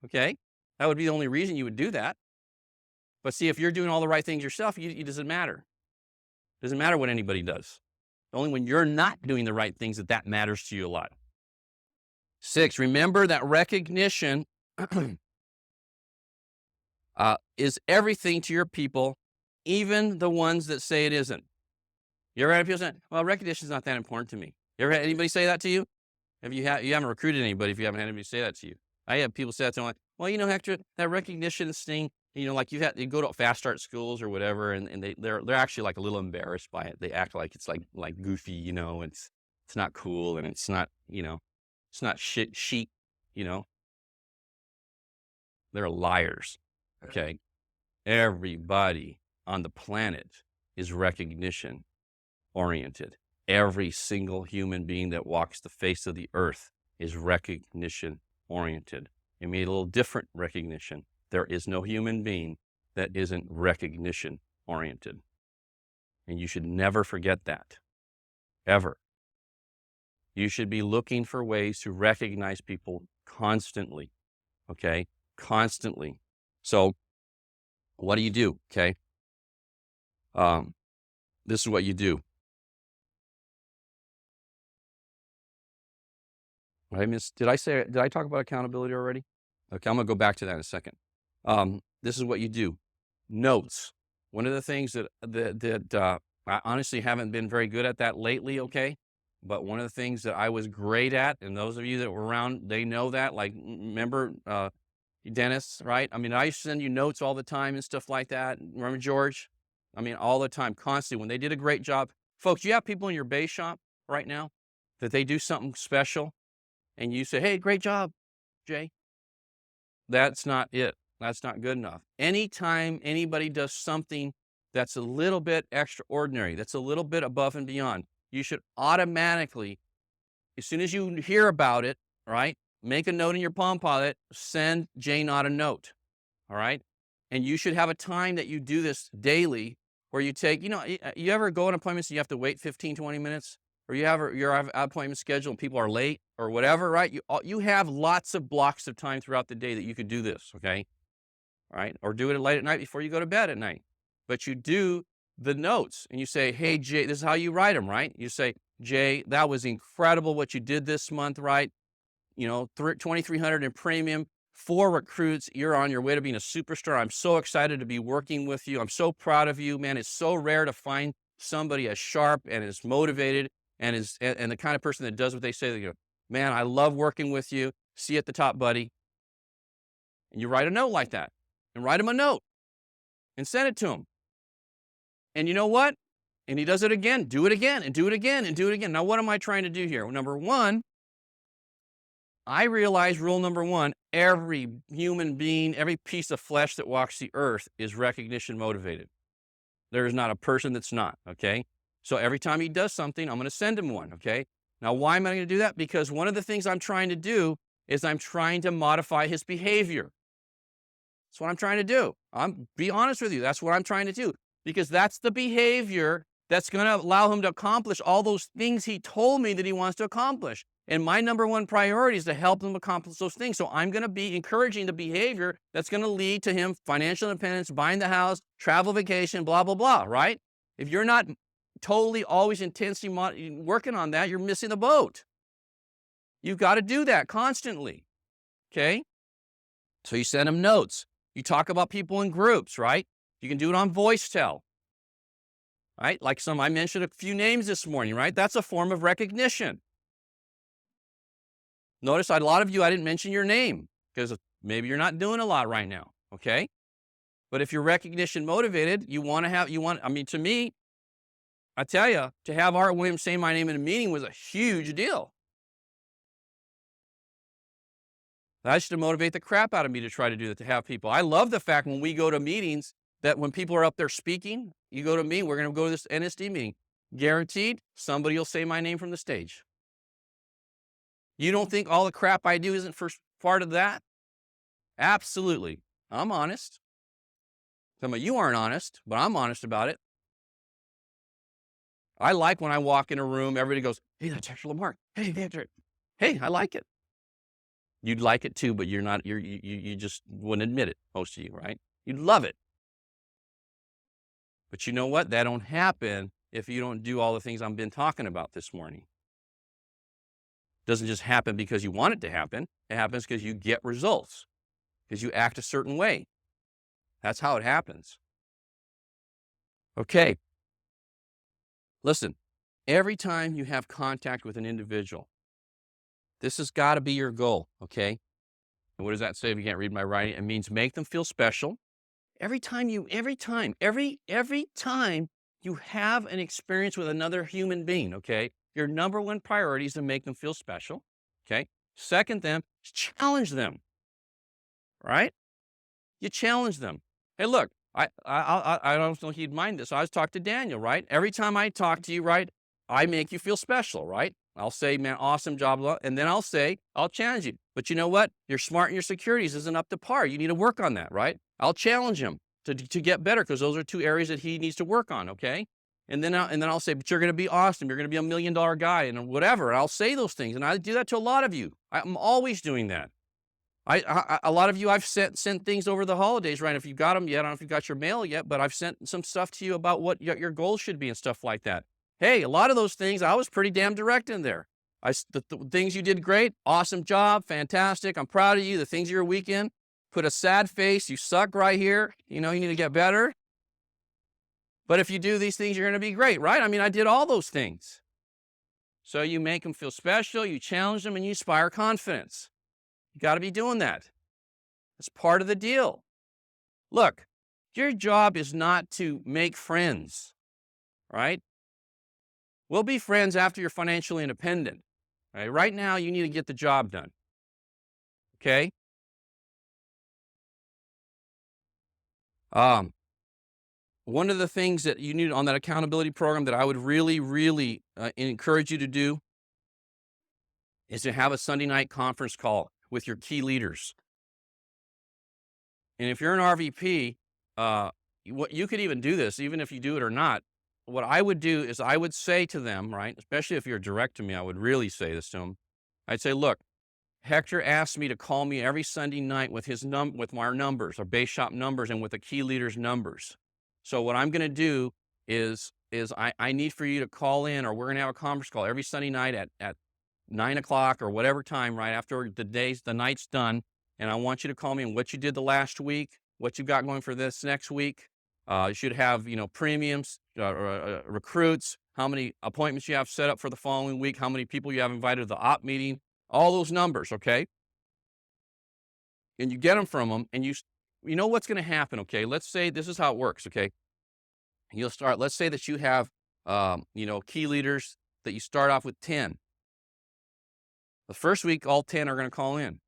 Okay? That would be the only reason you would do that. But see, if you're doing all the right things yourself, it doesn't matter. It doesn't matter what anybody does. Only when you're not doing the right things that matters to you a lot. 6, remember that recognition is everything to your people, even the ones that say it isn't. You ever had people say, well, recognition's not that important to me. You ever had anybody say that to you? You haven't recruited anybody if you haven't had anybody say that to you. I have people say that to me, like, well, Hector, that recognition thing, like you go to fast start schools or whatever, and they're actually like a little embarrassed by it. They act like it's like goofy, it's not cool, and it's not, it's not chic, They're liars. Okay. Everybody on the planet is recognition oriented. Every single human being that walks the face of the earth is recognition oriented. It made a little different recognition. There is no human being that isn't recognition oriented. And you should never forget that. Ever. You should be looking for ways to recognize people constantly. Okay? Constantly. So, what do you do? Okay. This is what you do. Did I talk about accountability already? Okay. I'm going to go back to that in a second. This is what you do. Notes. One of the things that I honestly haven't been very good at that lately. Okay. But one of the things that I was great at, and those of you that were around, they know that, like, remember, Dennis, right? I used to send you notes all the time and stuff like that. Remember George? All the time, constantly. When they did a great job. Folks, you have people in your base shop right now that they do something special and you say, hey, great job, Jay. That's not it. That's not good enough. Anytime anybody does something that's a little bit extraordinary, that's a little bit above and beyond, you should automatically, as soon as you hear about it, right, make a note in your Palm Pilot, send Jay Knott a note, all right? And you should have a time that you do this daily where you take, you ever go on appointments and you have to wait 15, 20 minutes? Or you have your appointment schedule and people are late or whatever, right? You have lots of blocks of time throughout the day that you could do this, okay? All right? Or do it late at night before you go to bed at night. But you do the notes and you say, hey, Jay, this is how you write them, right? You say, Jay, that was incredible what you did this month, right? 2,300 in premium, 4 recruits. You're on your way to being a superstar. I'm so excited to be working with you. I'm so proud of you, man. It's so rare to find somebody as sharp and as motivated and the kind of person that does what they say. They go, man, I love working with you. See you at the top, buddy. And you write a note like that, and write him a note and send it to him. And you know what? And he does it again. Do it again and do it again and do it again. Now, what am I trying to do here? Well, number one, I realize rule number one, every human being, every piece of flesh that walks the earth is recognition motivated. There is not a person that's not, okay? So every time he does something, I'm going to send him one, okay? Now, why am I going to do that? Because one of the things I'm trying to do is I'm trying to modify his behavior. That's what I'm trying to do. Be honest with you. That's what I'm trying to do. Because that's the behavior that's going to allow him to accomplish all those things he told me that he wants to accomplish. And my number one priority is to help him accomplish those things. So I'm going to be encouraging the behavior that's going to lead to him financial independence, buying the house, travel, vacation, blah, blah, blah, right? If you're not totally always intensely working on that, you're missing the boat. You've got to do that constantly, okay? So you send him notes. You talk about people in groups, right? You can do it on voice tell. right? Like I mentioned a few names this morning, right? That's a form of recognition. Notice a lot of you, I didn't mention your name because maybe you're not doing a lot right now, okay? But if you're recognition motivated, I mean, to me, I tell you, to have Art Williams say my name in a meeting was a huge deal. That used to motivate the crap out of me to try to do that, to have people. I love the fact when we go to meetings that when people are up there speaking, you go to me, we're going to go to this NSD meeting. Guaranteed, somebody will say my name from the stage. You don't think all the crap I do isn't for part of that? Absolutely. I'm honest. Some of you aren't honest, but I'm honest about it. I like when I walk in a room, everybody goes, "Hey, that's Hector LaMarque. Hey, Hector." Hey, I like it. You'd like it too, but you just wouldn't admit it, most of you, right? You'd love it. But you know what? That don't happen if you don't do all the things I've been talking about this morning. It doesn't just happen because you want it to happen. It happens because you get results, because you act a certain way. That's how it happens. Okay. Listen, every time you have contact with an individual, this has got to be your goal, okay? And what does that say if you can't read my writing? It means make them feel special. Every time you have an experience with another human being, okay, your number one priority is to make them feel special, okay? Second, challenge them, right? You challenge them. Hey, look, I don't know if he'd mind this. I was talking to Daniel, right? Every time I talk to you, right, I make you feel special, right? I'll say, man, awesome job. And then I'll challenge you. But you know what? You're smart and your securities isn't up to par. You need to work on that, right? I'll challenge him to get better because those are two areas that he needs to work on, okay? And then I'll say, but you're going to be awesome. You're going to be $1 million guy and whatever. And I'll say those things. And I do that to a lot of you. I'm always doing that. A lot of you, I've sent things over the holidays, right? If you got them yet, I don't know if you got your mail yet, but I've sent some stuff to you about what your goals should be and stuff like that. Hey, a lot of those things, I was pretty damn direct in there. The things you did great, awesome job, fantastic. I'm proud of you. The things you're weak in, put a sad face. You suck right here. You know, you need to get better. But if you do these things, you're going to be great, right? I mean, I did all those things. So you make them feel special, you challenge them, and you inspire confidence. You got to be doing that. It's part of the deal. Look, your job is not to make friends, right? We'll be friends after you're financially independent. Right? Right now, you need to get the job done. Okay? One of the things that you need on that accountability program that I would really, really encourage you to do is to have a Sunday night conference call with your key leaders. And if you're an RVP, what you could even do this, even if you do it or not. What I would do is I would say to them, right, especially if you're direct to me, I would really say this to them. I'd say, look, Hector asked me to call me every Sunday night with with our numbers, our base shop numbers, and with the key leaders' numbers. So what I'm going to do is I need for you to call in, or we're going to have a conference call every Sunday night at 9 o'clock or whatever time, right after the night's done. And I want you to call me on what you did the last week, what you got going for this next week. You should have, premiums, recruits, how many appointments you have set up for the following week, how many people you have invited to the op meeting, all those numbers, okay? And you get them from them, and you know what's going to happen, okay? Let's say this is how it works, okay? Let's say that you have, key leaders that you start off with 10. The first week, all 10 are going to call in,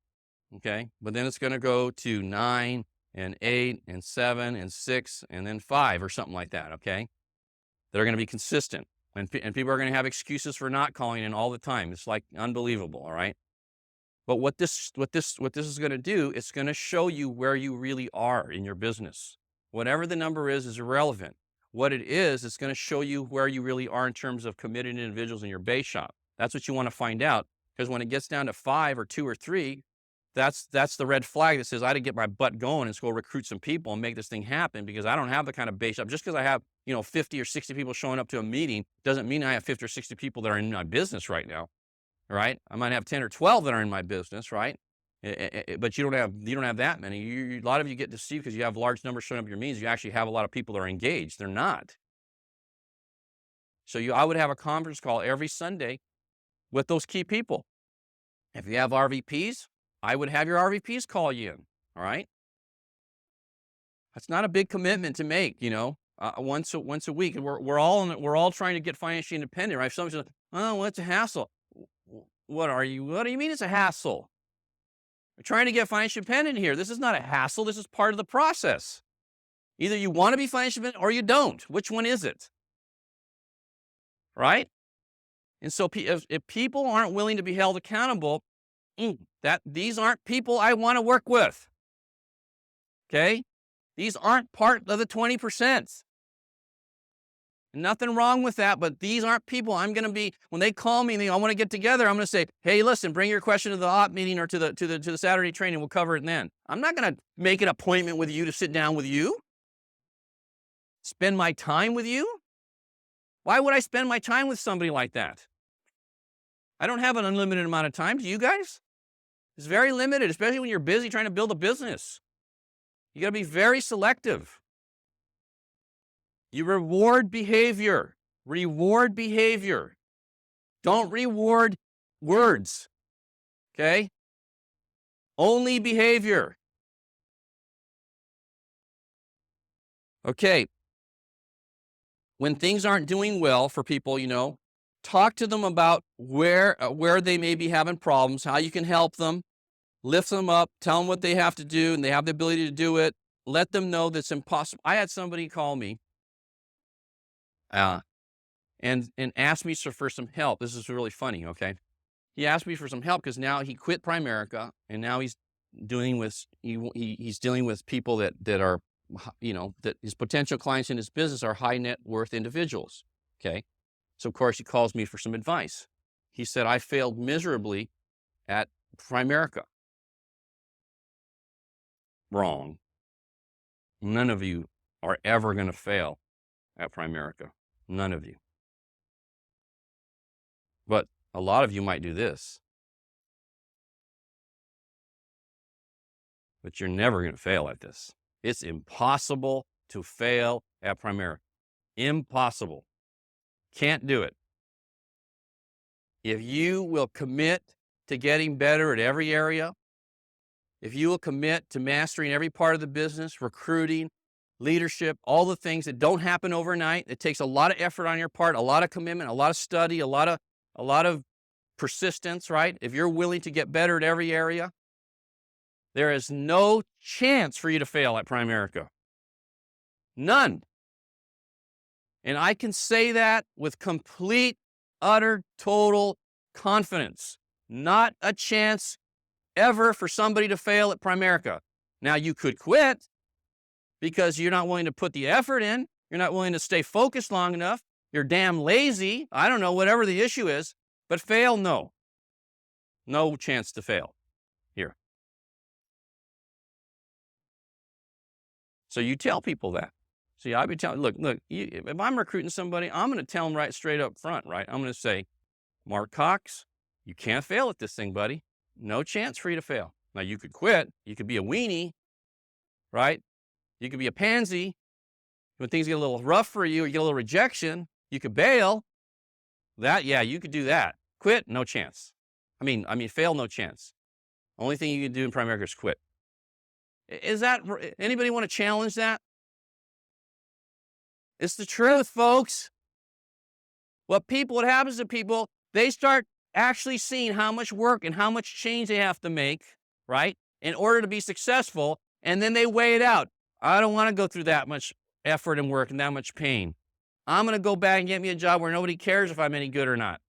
okay? But then it's going to go to 9 and 8 and 7 and 6 and then 5 or something like that, okay? They're going to be consistent. And people are going to have excuses for not calling in all the time. It's like unbelievable, all right? But what this is going to do, it's going to show you where you really are in your business. Whatever the number is irrelevant. What it is, it's going to show you where you really are in terms of committed individuals in your base shop. That's what you want to find out. Because when it gets down to 5 or 2 or 3, that's the red flag that says I had to get my butt going and go recruit some people and make this thing happen, because I don't have the kind of base shop. Just because I have 50 or 60 people showing up to a meeting doesn't mean I have 50 or 60 people that are in my business right now. Right? I might have 10 or 12 that are in my business, right? But you don't have that many. A lot of you get deceived because you have large numbers showing up at your meetings. You actually have a lot of people that are engaged. They're not. So I would have a conference call every Sunday with those key people. If you have RVPs, I would have your RVPs call you in, all right? That's not a big commitment to make, once a week. We're all trying to get financially independent, right? If somebody says, "Oh, well, it's a hassle." What do you mean it's a hassle? We're trying to get financially independent here. This is not a hassle. This is part of the process. Either you want to be financially independent or you don't. Which one is it? Right? And so if people aren't willing to be held accountable, these aren't people I want to work with. Okay? These aren't part of the 20%. Nothing wrong with that, but these aren't people I'm going to be, when they call me and I want to get together, I'm going to say, "Hey, listen, bring your question to the op meeting or to the Saturday training. We'll cover it then." I'm not going to make an appointment with you to sit down with you. Spend my time with you? Why would I spend my time with somebody like that? I don't have an unlimited amount of time. Do you guys? It's very limited, especially when you're busy trying to build a business. You got to be very selective. You reward behavior. Reward behavior. Don't reward words. Okay? Only behavior. Okay. When things aren't doing well for people, talk to them about where they may be having problems, how you can help them, lift them up, tell them what they have to do, and they have the ability to do it. Let them know that's impossible. I had somebody call me and asked me for some help. This is really funny, okay? He asked me for some help because now he quit Primerica, and now he's dealing with he's dealing with people that are, that his potential clients in his business are high net worth individuals, okay? So, of course, he calls me for some advice. He said, "I failed miserably at Primerica." Wrong. None of you are ever going to fail at Primerica. None of you. But a lot of you might do this. But you're never going to fail at this. It's impossible to fail at Primerica. Impossible. Can't do it. If you will commit to getting better at every area, if you will commit to mastering every part of the business, recruiting, leadership, all the things that don't happen overnight, it takes a lot of effort on your part, a lot of commitment, a lot of study, a lot of persistence, right? If you're willing to get better at every area, there is no chance for you to fail at Primerica. None. And I can say that with complete, utter, total confidence. Not a chance ever for somebody to fail at Primerica. Now, you could quit because you're not willing to put the effort in. You're not willing to stay focused long enough. You're damn lazy. I don't know, whatever the issue is. But fail, no. No chance to fail here. So you tell people that. See, I'd be telling, look, if I'm recruiting somebody, I'm going to tell them right straight up front, right? I'm going to say, "Mark Cox, you can't fail at this thing, buddy. No chance for you to fail." Now, you could quit. You could be a weenie, right? You could be a pansy. When things get a little rough for you, or you get a little rejection, you could bail. You could do that. Quit, no chance. I mean, fail, no chance. Only thing you can do in Primerica is quit. Is that, anybody want to challenge that? It's the truth, folks. What happens to people, they start actually seeing how much work and how much change they have to make, right, in order to be successful, and then they weigh it out. I don't want to go through that much effort and work and that much pain. I'm going to go back and get me a job where nobody cares if I'm any good or not,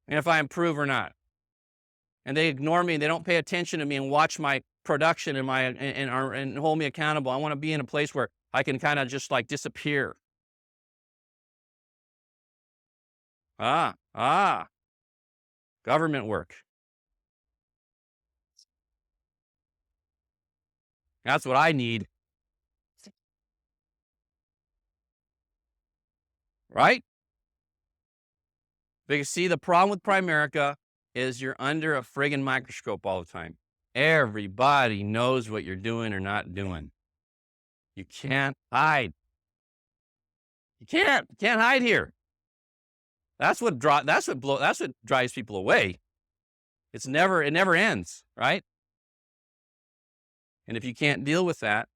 and if I improve or not. And they ignore me, and they don't pay attention to me and watch my production and hold me accountable. I want to be in a place where I can kind of just like disappear. Government work. That's what I need. Right? Because see, the problem with Primerica is you're under a friggin' microscope all the time. Everybody knows what you're doing or not doing. You can't hide. You can't hide here. That's what drives people away. It never ends, right? And if you can't deal with that,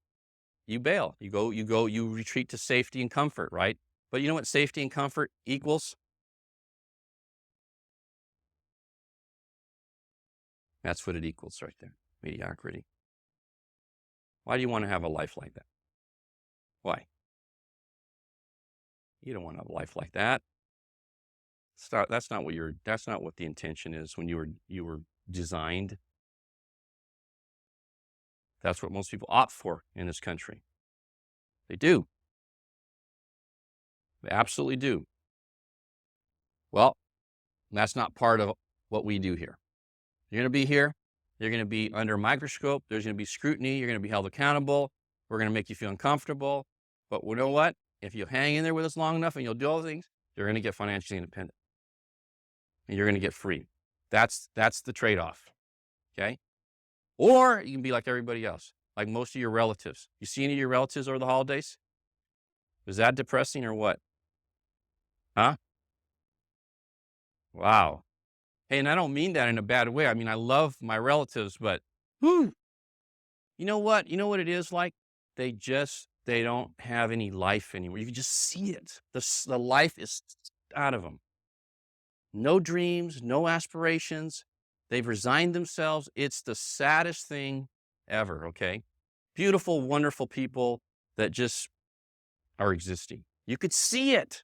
you bail. You retreat to safety and comfort, right? But you know what safety and comfort equals? That's what it equals right there. Mediocrity. Why do you want to have a life like that? Why? You don't want to have a life like that. That's not what the intention is when you were designed. That's what most people opt for in this country. They do. They absolutely do. Well, that's not part of what we do here. You're going to be here. You're going to be under a microscope. There's going to be scrutiny. You're going to be held accountable. We're going to make you feel uncomfortable. But you know what? If you hang in there with us long enough and you'll do all the things, you're going to get financially independent. And you're going to get free. That's the trade-off. Okay? Or you can be like everybody else, like most of your relatives. You see any of your relatives over the holidays? Was that depressing or what? Huh? Wow. Hey, and I don't mean that in a bad way. I mean, I love my relatives, but whew, you know what? You know what it is like? They don't have any life anymore. You can just see it. The life is out of them. No dreams, no aspirations. They've resigned themselves. It's the saddest thing ever, okay? Beautiful, wonderful people that just are existing. You could see it.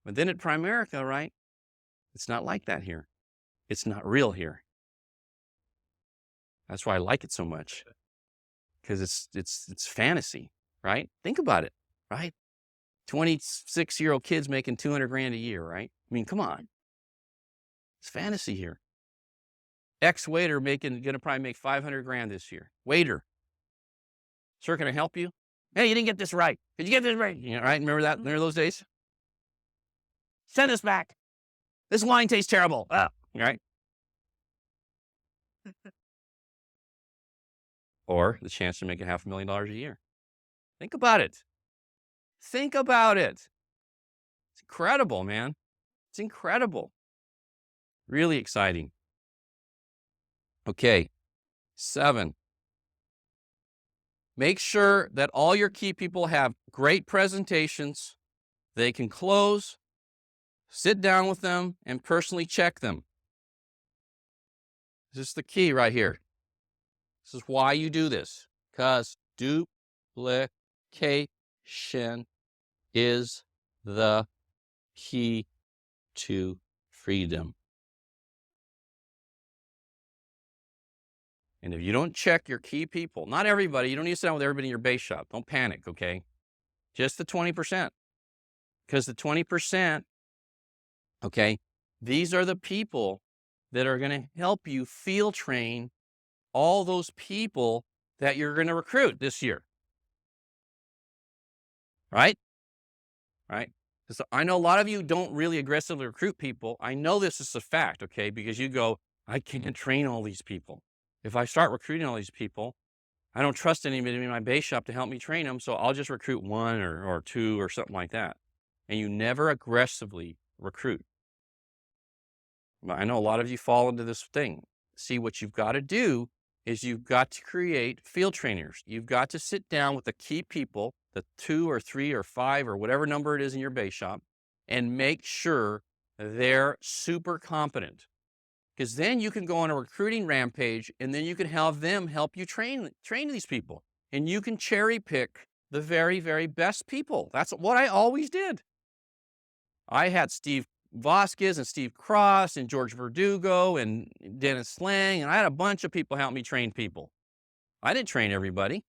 But then at Primerica, right? It's not like that here. It's not real here. That's why I like it so much. Because it's fantasy, right? Think about it, right? 26-year-old kids making 200 grand a year, right? I mean, come on. It's fantasy here. Ex-waiter gonna probably make 500 grand this year. Waiter. Sir, can I help you? Hey, you didn't get this right. Did you get this right? You know, right? Remember that? Remember those days? Send us back. This wine tastes terrible. Right? Or the chance to make $500,000 a year. Think about it. Think about it. It's incredible, man. It's incredible. Really exciting. Okay. 7. Make sure that all your key people have great presentations. They can close, sit down with them, and personally check them. This is the key right here. This is why you do this. Because duplication is the key to freedom. And if you don't check your key people, not everybody, you don't need to sit down with everybody in your base shop. Don't panic, okay? Just the 20%. Because the 20%, okay, these are the people that are going to help you field train all those people that you're going to recruit this year. Right? Right? So I know a lot of you don't really aggressively recruit people. I know this is a fact, okay? Because you go, I can't train all these people. If I start recruiting all these people, I don't trust anybody in my base shop to help me train them, so I'll just recruit 1 or 2 or something like that. And you never aggressively recruit. I know a lot of you fall into this thing. See, what you've got to do is you've got to create field trainers. You've got to sit down with the key people, the 2 or 3 or 5 or whatever number it is in your base shop, and make sure they're super competent. Because then you can go on a recruiting rampage, and then you can have them help you train these people. And you can cherry pick the very, very best people. That's what I always did. I had Steve Vasquez and Steve Cross and George Verdugo and Dennis Slang, and I had a bunch of people help me train people. I didn't train everybody.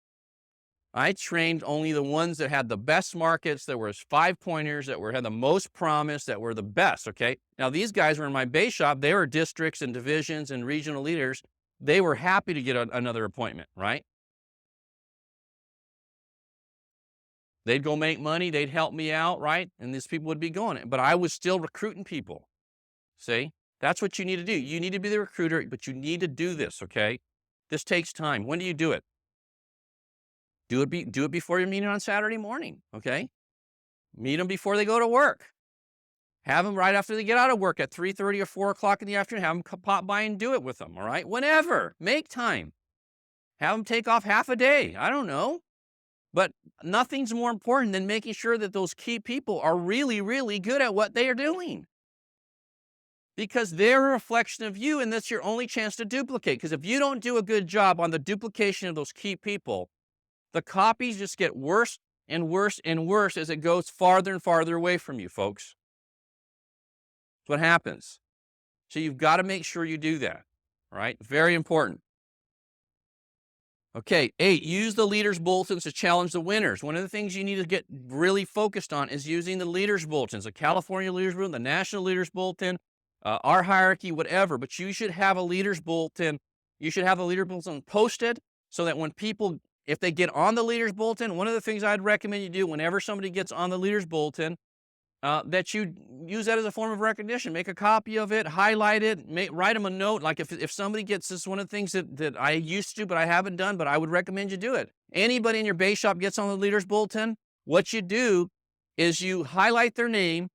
I trained only the ones that had the best markets, that were 5-pointers, that had the most promise, that were the best, okay? Now, these guys were in my base shop. They were districts and divisions and regional leaders. They were happy to get another appointment, right? They'd go make money. They'd help me out, right? And these people would be going. But I was still recruiting people. See? That's what you need to do. You need to be the recruiter, but you need to do this, okay? This takes time. When do you do it? Do it before your meeting on Saturday morning, okay? Meet them before they go to work. Have them right after they get out of work at 3:30 or 4 o'clock in the afternoon. Have them pop by and do it with them, all right? Whenever. Make time. Have them take off half a day. I don't know. But nothing's more important than making sure that those key people are really, really good at what they are doing. Because they're a reflection of you, and that's your only chance to duplicate. Because if you don't do a good job on the duplication of those key people, the copies just get worse and worse and worse as it goes farther and farther away from you, folks. That's what happens. So you've got to make sure you do that, all right? Very important. Okay, 8, use the leaders' bulletins to challenge the winners. One of the things you need to get really focused on is using the leaders' bulletins, the California Leaders Bulletin, the National Leaders Bulletin, our hierarchy, whatever. But you should have a leaders' bulletin. You should have a leader bulletin posted so that when people, if they get on the leaders' bulletin, one of the things I'd recommend you do whenever somebody gets on the leaders' bulletin, that you use that as a form of recognition. Make a copy of it, highlight it, write them a note. Like if somebody gets this, one of the things that I used to, but I haven't done, but I would recommend you do it. Anybody in your base shop gets on the leaders bulletin, what you do is you highlight their name,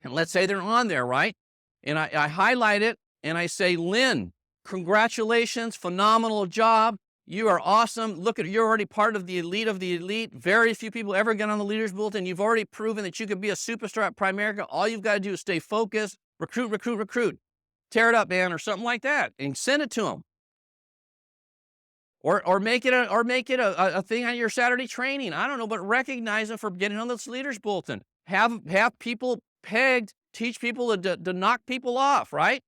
and let's say they're on there, right? And I highlight it, and I say, Lynn, congratulations, phenomenal job. You are awesome. Look at, you're already part of the elite of the elite. Very few people ever get on the leaders bulletin. You've already proven that you could be a superstar at Primerica. All you've got to do is stay focused, recruit, recruit, recruit. Tear it up, man, or something like that, and send it to them. Or make it a thing on your Saturday training. I don't know, but recognize them for getting on this leaders bulletin. Have people pegged. Teach people to knock people off, right?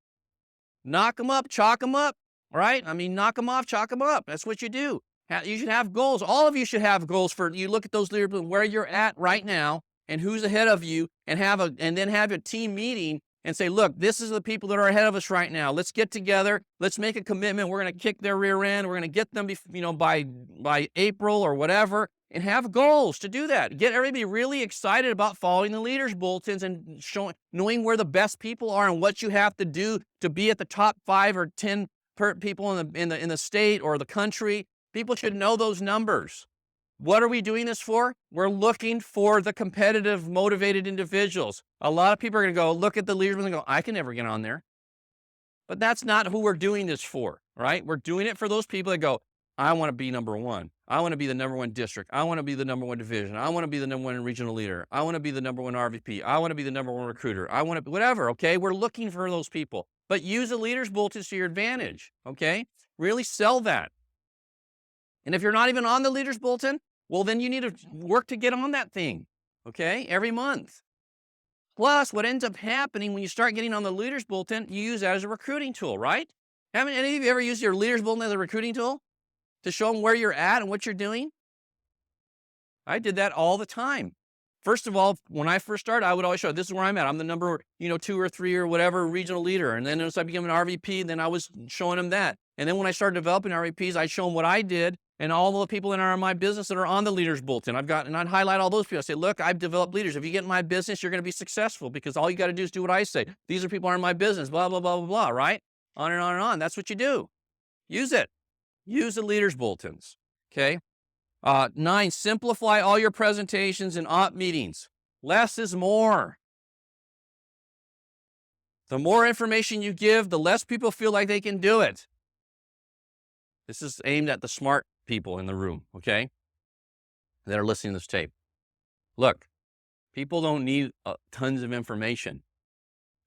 Knock them up, chalk them up. Right? I mean, knock them off, chalk them up. That's what you do. You should have goals. All of you should have goals for, you look at those leaders, where you're at right now and who's ahead of you, and then have a team meeting and say, look, this is the people that are ahead of us right now. Let's get together. Let's make a commitment. We're going to kick their rear end. We're going to get them, by April or whatever, and have goals to do that. Get everybody really excited about following the leaders bulletins and knowing where the best people are and what you have to do to be at the top 5 or 10 people in the state or the country. People should know those numbers. What are we doing this for? We're looking for the competitive, motivated individuals. A lot of people are going to go look at the leaders and go, I can never get on there. But that's not who we're doing this for, right? We're doing it for those people that go, I want to be number 1. I want to be the number 1 district. I want to be the number 1 division. I want to be the number 1 regional leader. I want to be the number 1 RVP. I want to be the number 1 recruiter. I want to, whatever, okay? We're looking for those people. But use the leaders bulletins to your advantage, okay? Really sell that. And if you're not even on the leaders bulletin, well, then you need to work to get on that thing, okay? Every month. Plus, what ends up happening when you start getting on the leaders bulletin, you use that as a recruiting tool, right? Haven't any of you ever used your leaders bulletin as a recruiting tool to show them where you're at and what you're doing? I did that all the time. First of all, when I first started, I would always show, this is where I'm at. I'm the number, 2 or 3 or whatever regional leader. And then as I became an RVP, then I was showing them that. And then when I started developing RVPs, I'd show them what I did and all the people in my business that are on the leaders bulletin. And I'd highlight all those people. I say, look, I've developed leaders. If you get in my business, you're going to be successful because all you got to do is do what I say. These are people who are in my business, blah, blah, blah, blah, blah, right? On and on and on. That's what you do. Use it. Use the leaders bulletins, okay? 9, simplify all your presentations and op meetings. Less is more. The more information you give, the less people feel like they can do it. This is aimed at the smart people in the room, okay, that are listening to this tape. Look, people don't need tons of information.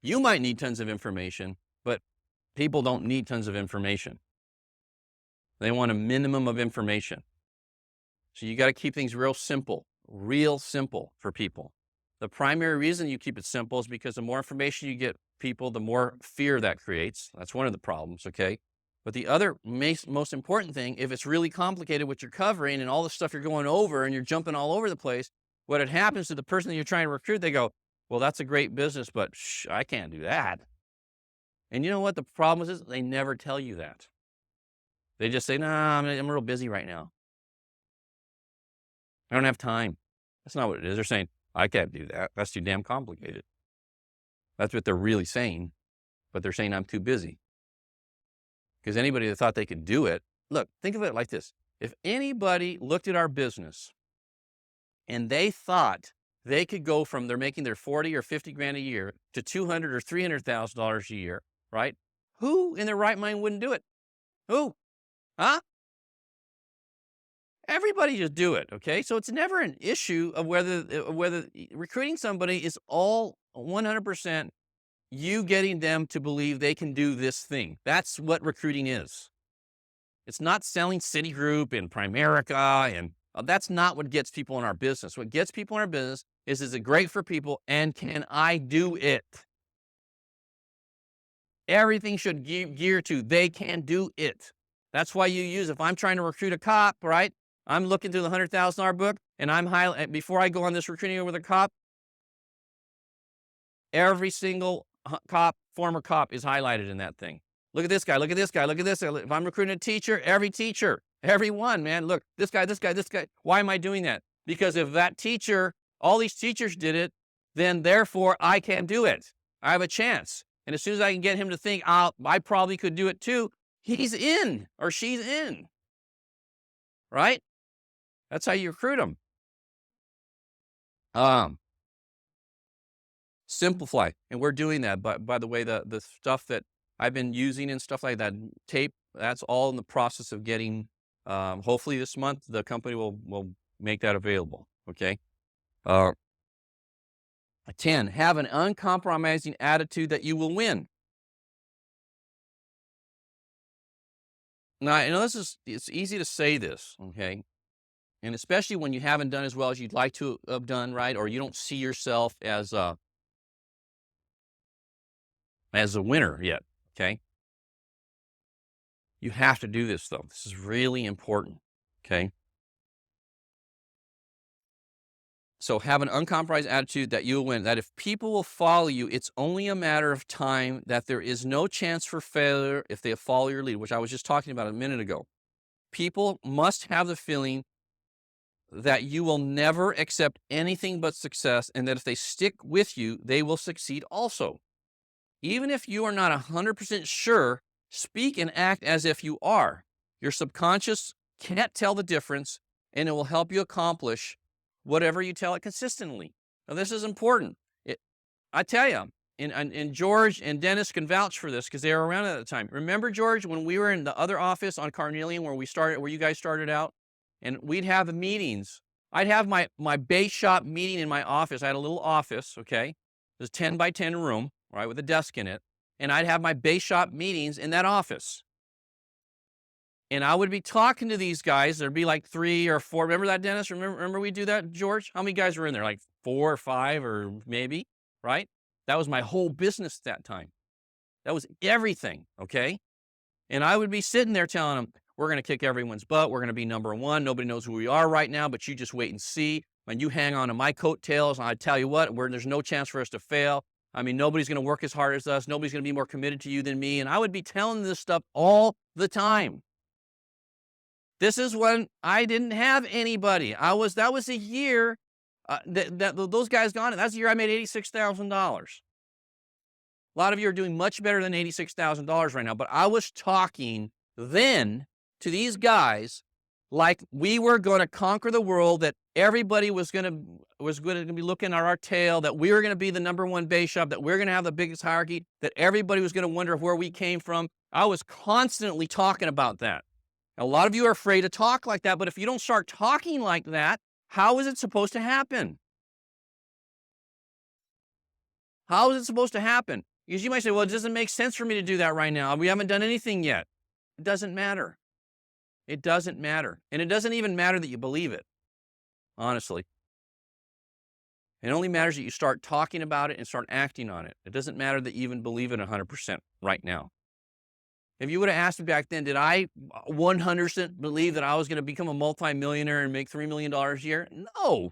You might need tons of information, but people don't need tons of information. They want a minimum of information. So you got to keep things real simple for people. The primary reason you keep it simple is because the more information you get people, the more fear that creates. That's one of the problems, okay? But the other most important thing, if it's really complicated what you're covering and all the stuff you're going over and you're jumping all over the place, what happens to the person that you're trying to recruit, they go, well, that's a great business, but I can't do that. And you know what the problem is? They never tell you that. They just say, nah, I'm real busy right now. I don't have time. That's not what it is. They're saying, I can't do that. That's too damn complicated. That's what they're really saying, but they're saying I'm too busy. Because anybody that thought they could do it, look, think of it like this. If anybody looked at our business and they thought they could go from they're making their 40 or 50 grand a year to 200 or $300,000 a year, right? Who in their right mind wouldn't do it? Who? Huh? Everybody just do it, okay? So it's never an issue of whether recruiting somebody is all 100% you getting them to believe they can do this thing. That's what recruiting is. It's not selling Citigroup and Primerica, and that's not what gets people in our business. What gets people in our business is it great for people, and can I do it? Everything should gear to they can do it. That's why you use, if I'm trying to recruit a cop, right? I'm looking through the $100,000 book, and before I go on this recruiting with a cop, every single former cop is highlighted in that thing. Look at this guy, look at this guy, look at this guy. If I'm recruiting a teacher, every one, man, look, this guy. Why am I doing that? Because if that teacher, all these teachers did it, then therefore I can do it. I have a chance. And as soon as I can get him to think, I probably could do it too, he's in or she's in, right? That's how you recruit them. Simplify, and we're doing that. But by the way, the stuff that I've been using and stuff like that, tape, that's all in the process of getting. Hopefully this month, the company will make that available. Okay. 10, have an uncompromising attitude that you will win. Now, I know it's easy to say this, okay? And especially when you haven't done as well as you'd like to have done, right? Or you don't see yourself as a winner yet, okay? You have to do this, though. This is really important, okay? So have an uncompromised attitude that you'll win, that if people will follow you, it's only a matter of time, that there is no chance for failure if they follow your lead, which I was just talking about a minute ago. People must have the feeling that you will never accept anything but success, and that if they stick with you, they will succeed also. Even if you are not 100% sure, speak and act as if you are. Your subconscious can't tell the difference, and it will help you accomplish whatever you tell it consistently. Now, this is important. I tell you, and George and Dennis can vouch for this because they were around at the time. Remember, George, when we were in the other office on Carnelian where you guys started out, and we'd have the meetings. I'd have my base shop meeting in my office. I had a little office, okay? It was a 10 by 10 room, right, with a desk in it. And I'd have my base shop meetings in that office. And I would be talking to these guys. There'd be like 3 or 4. Remember that, Dennis? Remember we do that, George? How many guys were in there? Like 4 or 5 or maybe, right? That was my whole business at that time. That was everything, okay? And I would be sitting there telling them, we're going to kick everyone's butt. We're going to be number one. Nobody knows who we are right now, but you just wait and see. When you hang on to my coattails, and I tell you what, there's no chance for us to fail. I mean, nobody's going to work as hard as us. Nobody's going to be more committed to you than me. And I would be telling this stuff all the time. This is when I didn't have anybody. That was a year that those guys gone. That's the year I made $86,000. A lot of you are doing much better than $86,000 right now. But I was talking then to these guys like we were going to conquer the world, that everybody was going to be looking at our tail, that we were going to be the number one base shop, that we're going to have the biggest hierarchy, that everybody was going to wonder where we came from. I was constantly talking about that. A lot of you are afraid to talk like that, but if you don't start talking like that, how is it supposed to happen? How is it supposed to happen? Because you might say, well, it doesn't make sense for me to do that right now. We haven't done anything yet. It doesn't matter. It doesn't matter. And it doesn't even matter that you believe it, honestly. It only matters that you start talking about it and start acting on it. It doesn't matter that you even believe it 100% right now. If you would have asked me back then, did I 100% believe that I was going to become a multimillionaire and make $3 million a year? No.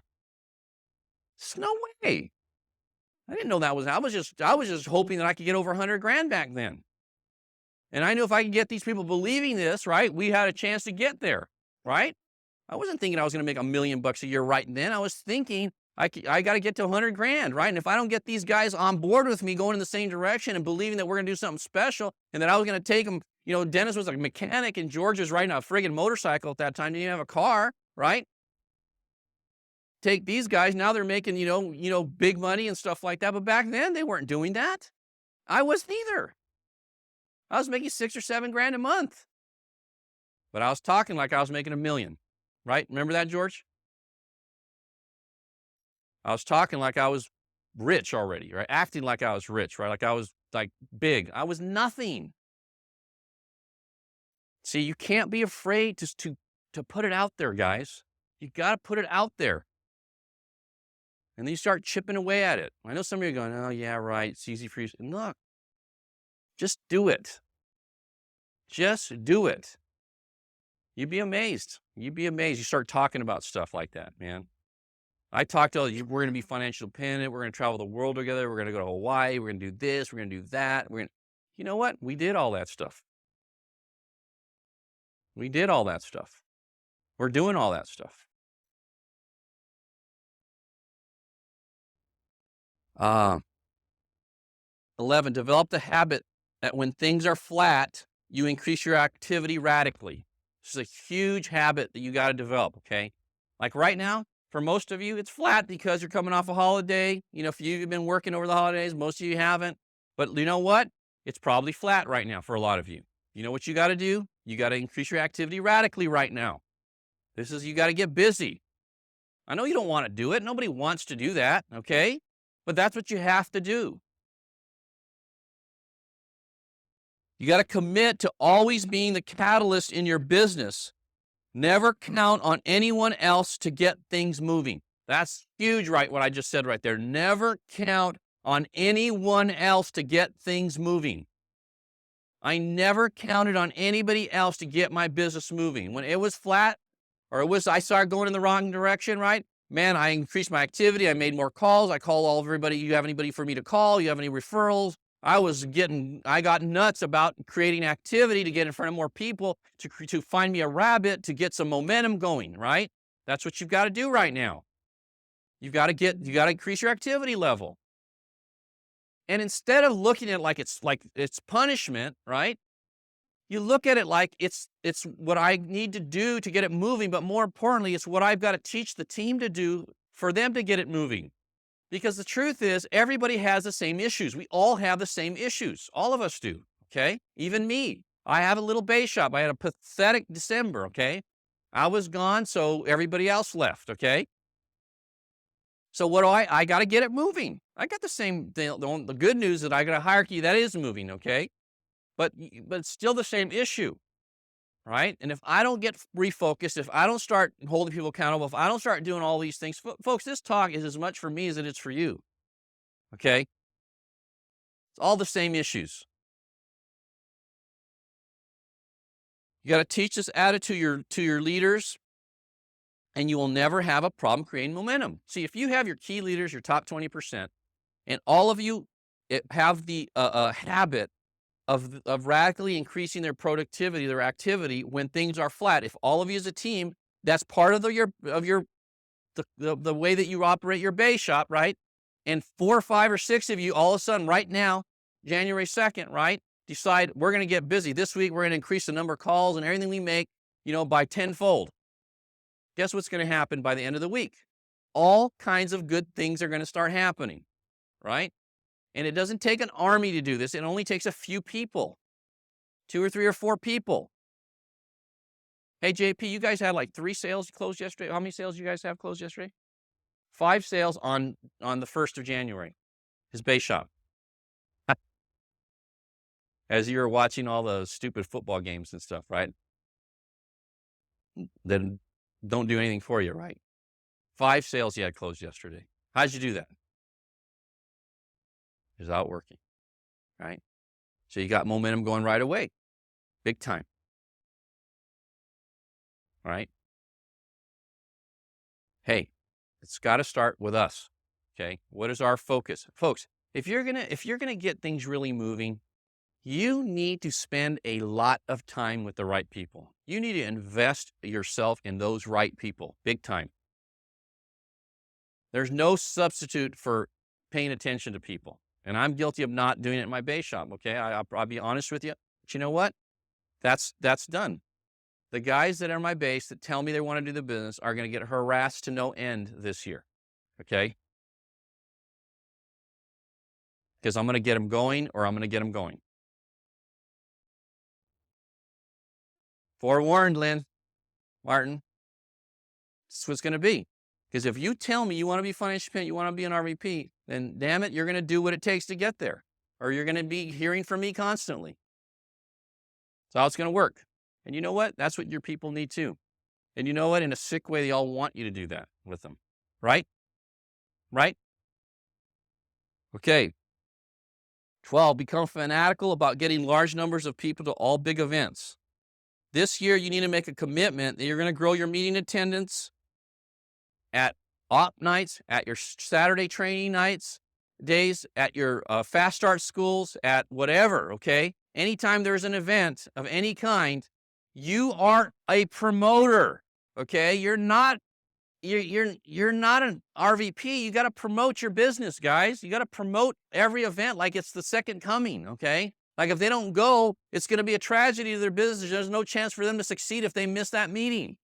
There's no way. I didn't know that I was just hoping that I could get over 100 grand back then. And I knew if I could get these people believing this, right, we had a chance to get there, right? I wasn't thinking I was going to make $1 million a year right then. I was thinking I got to get to 100 grand, right? And if I don't get these guys on board with me going in the same direction and believing that we're going to do something special and that I was going to take them, Dennis was a mechanic and George was riding a friggin' motorcycle at that time. Didn't even have a car, right? take these guys, now they're making, big money and stuff like that. But back then they weren't doing that. I wasn't either. I was making $6 or $7 grand a month. But I was talking like I was making $1 million, right? Remember that, George? I was talking like I was rich already, right? Acting like I was rich, right? Like I was like big. I was nothing. See, you can't be afraid to put it out there, guys. You got to put it out there. And then you start chipping away at it. I know some of you are going, oh, yeah, right. It's easy for you. Look, just do it. Just do it. You'd be amazed. You'd be amazed. You start talking about stuff like that, man. I talked to you, we're going to be financial independent. We're going to travel the world together. We're going to go to Hawaii. We're going to do this. We're going to do that. You know what? We did all that stuff. We did all that stuff. We're doing all that stuff. 11, develop the habit that when things are flat, you increase your activity radically. This is a huge habit that you got to develop, okay? Like right now, for most of you, it's flat because you're coming off a holiday. If you've been working over the holidays, most of you haven't. But you know what? It's probably flat right now for a lot of you. You know what you got to do? You got to increase your activity radically right now. You got to get busy. I know you don't want to do it. Nobody wants to do that, okay? But that's what you have to do. You got to commit to always being the catalyst in your business. Never count on anyone else to get things moving. That's huge, right? What I just said right there. Never count on anyone else to get things moving. I never counted on anybody else to get my business moving. When it was flat or I started going in the wrong direction, right? Man, I increased my activity. I made more calls. I called everybody. You have anybody for me to call? You have any referrals? I got nuts about creating activity to get in front of more people, to find me a rabbit, to get some momentum going, right? That's what you've got to do right now. You got to increase your activity level. And instead of looking at it like it's punishment, right? You look at it like it's what I need to do to get it moving, but more importantly, it's what I've got to teach the team to do for them to get it moving. Because the truth is, everybody has the same issues. We all have the same issues. All of us do, okay? Even me. I have a little base shop. I had a pathetic December, okay? I was gone, so everybody else left, okay? So what do I got to get it moving. I got the same thing. The good news is that I got a hierarchy that is moving, okay? But it's still the same issue, right? And if I don't get refocused, if I don't start holding people accountable, if I don't start doing all these things, folks, this talk is as much for me as it is for you, okay? It's all the same issues. You got to teach this attitude to your leaders, and you will never have a problem creating momentum. See, if you have your key leaders, your top 20%, and all of you have the habit of radically increasing their productivity, their activity when things are flat. If all of you as a team, that's part of the way that you operate your base shop, right? And 4 or 5 or 6 of you all of a sudden right now, January 2nd, right, decide we're going to get busy. This week we're going to increase the number of calls and everything we make, by tenfold. Guess what's going to happen by the end of the week? All kinds of good things are going to start happening, right? And it doesn't take an army to do this. It only takes a few people, 2 or 3 or 4 people. Hey, JP, you guys had like 3 sales closed yesterday. How many sales you guys have closed yesterday? 5 sales on the 1st of January, his base shop. As you were watching all the stupid football games and stuff, right? Then don't do anything for you, right? 5 sales you had closed yesterday. How'd you do that? Is out working, right? So you got momentum going right away, big time, right? Hey, it's got to start with us, okay? What is our focus? Folks, if you're gonna get things really moving, you need to spend a lot of time with the right people. You need to invest yourself in those right people, big time. There's no substitute for paying attention to people. And I'm guilty of not doing it in my base shop, okay? I'll be honest with you. But you know what? That's done. The guys that are my base that tell me they want to do the business are going to get harassed to no end this year. Okay? Because I'm going to get them going or I'm going to get them going. Forewarned, Martin. This is what's going to be. Because if you tell me you want to be financial independent, you want to be an RVP, then damn it, you're going to do what it takes to get there. Or you're going to be hearing from me constantly. That's how it's going to work. And you know what? That's what your people need too. And you know what? In a sick way, they all want you to do that with them. Right? Right? Okay. 12, become fanatical about getting large numbers of people to all big events. This year, you need to make a commitment that you're going to grow your meeting attendance at op nights, at your Saturday training nights, days, at your fast start schools, at whatever, okay? Anytime there's an event of any kind, you are a promoter, okay? You're not an RVP. You got to promote your business, guys. You got to promote every event like it's the second coming, okay? Like if they don't go, it's going to be a tragedy to their business. There's no chance for them to succeed if they miss that meeting.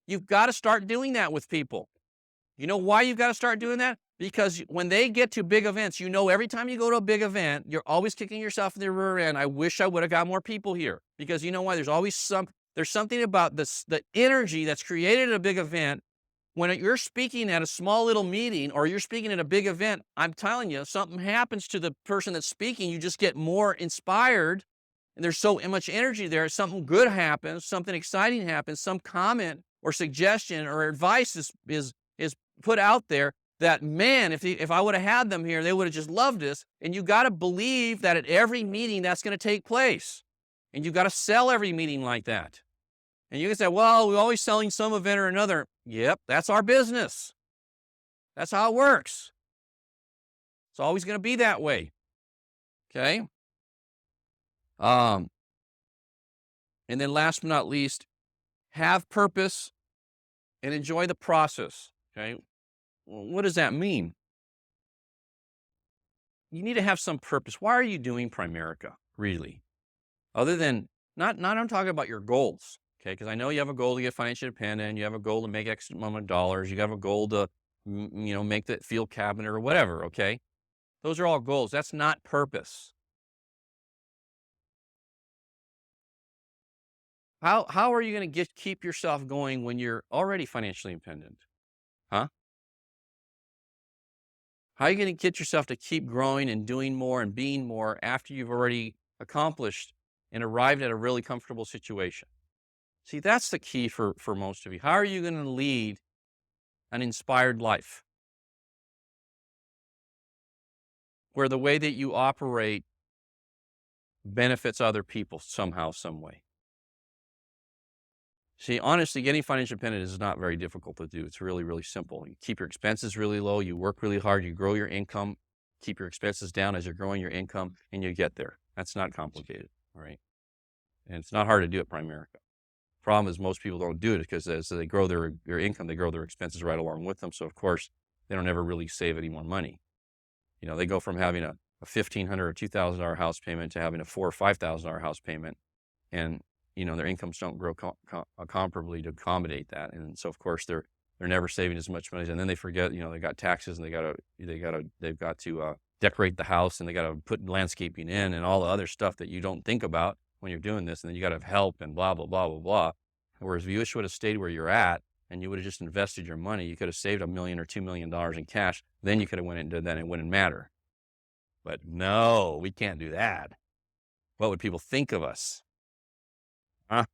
You've got to start doing that with people. You know why you've got to start doing that? Because when they get to big events, you know every time you go to a big event, you're always kicking yourself in the rear end. I wish I would have got more people here. Because you know why? There's something about this, the energy that's created at a big event. When you're speaking at a small little meeting or you're speaking at a big event, I'm telling you, something happens to the person that's speaking. You just get more inspired, and there's so much energy there. Something good happens, something exciting happens, some comment or suggestion or advice is put out there that, man, if I would have had them here, they would have just loved this. And you got to believe that at every meeting that's going to take place. And you got to sell every meeting like that. And you can say, well, we're always selling some event or another. Yep, that's our business. That's how it works. It's always going to be that way. Okay? And then last but not least, have purpose and enjoy the process. Okay? Well, what does that mean? You need to have some purpose. Why are you doing Primerica, really? Other than, not I'm talking about your goals. Okay, because I know you have a goal to get financially independent, you have a goal to make X amount of dollars, you have a goal to, make that field cabinet or whatever, okay? Those are all goals. That's not purpose. How are you going to keep yourself going when you're already financially independent? Huh? How are you going to get yourself to keep growing and doing more and being more after you've already accomplished and arrived at a really comfortable situation? See, that's the key for most of you. How are you going to lead an inspired life where the way that you operate benefits other people somehow, some way? See, honestly, getting financial independent is not very difficult to do. It's really, really simple. You keep your expenses really low, you work really hard, you grow your income, keep your expenses down as you're growing your income, and you get there. That's not complicated, all right? And it's not hard to do at Primerica. Problem is most people don't do it because as they grow their income, they grow their expenses right along with them. So of course, they don't ever really save any more money. They go from having a $1,500 or $2,000 house payment to having a $4,000 or $5,000 house payment, and their incomes don't grow comparably to accommodate that. And so of course they're never saving as much money. And then they forget, they got taxes and they've got to decorate the house, and they got to put landscaping in and all the other stuff that you don't think about when you're doing this, and then you got to have help and blah, blah, blah, blah, blah. Whereas if you just would have stayed where you're at and you would have just invested your money, you could have saved $1 million or $2 million in cash. Then you could have went and did that and it wouldn't matter. But no, we can't do that. What would people think of us? Huh?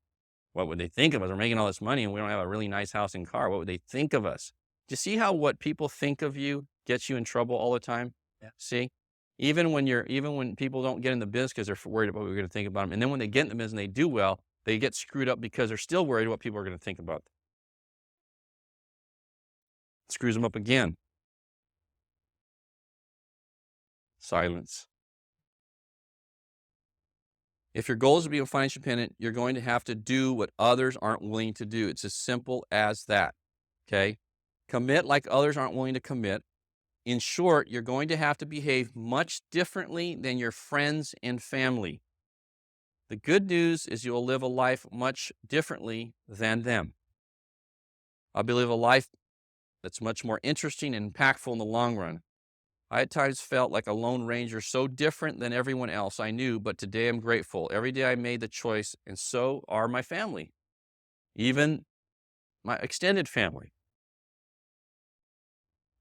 What would they think of us? We're making all this money and we don't have a really nice house and car. What would they think of us? Do you see how what people think of you gets you in trouble all the time? Yeah. See? Even when people don't get in the business because they're worried about what we're going to think about them. And then when they get in the business and they do well, they get screwed up because they're still worried what people are going to think about them. It screws them up again. Silence. If your goal is to be financially independent, you're going to have to do what others aren't willing to do. It's as simple as that. Okay? Commit like others aren't willing to commit. In short, you're going to have to behave much differently than your friends and family. The good news is you will live a life much differently than them. I'll live a life that's much more interesting and impactful in the long run. I at times felt like a lone ranger, so different than everyone else I knew, but today I'm grateful. Every day I made the choice, and so are my family, even my extended family.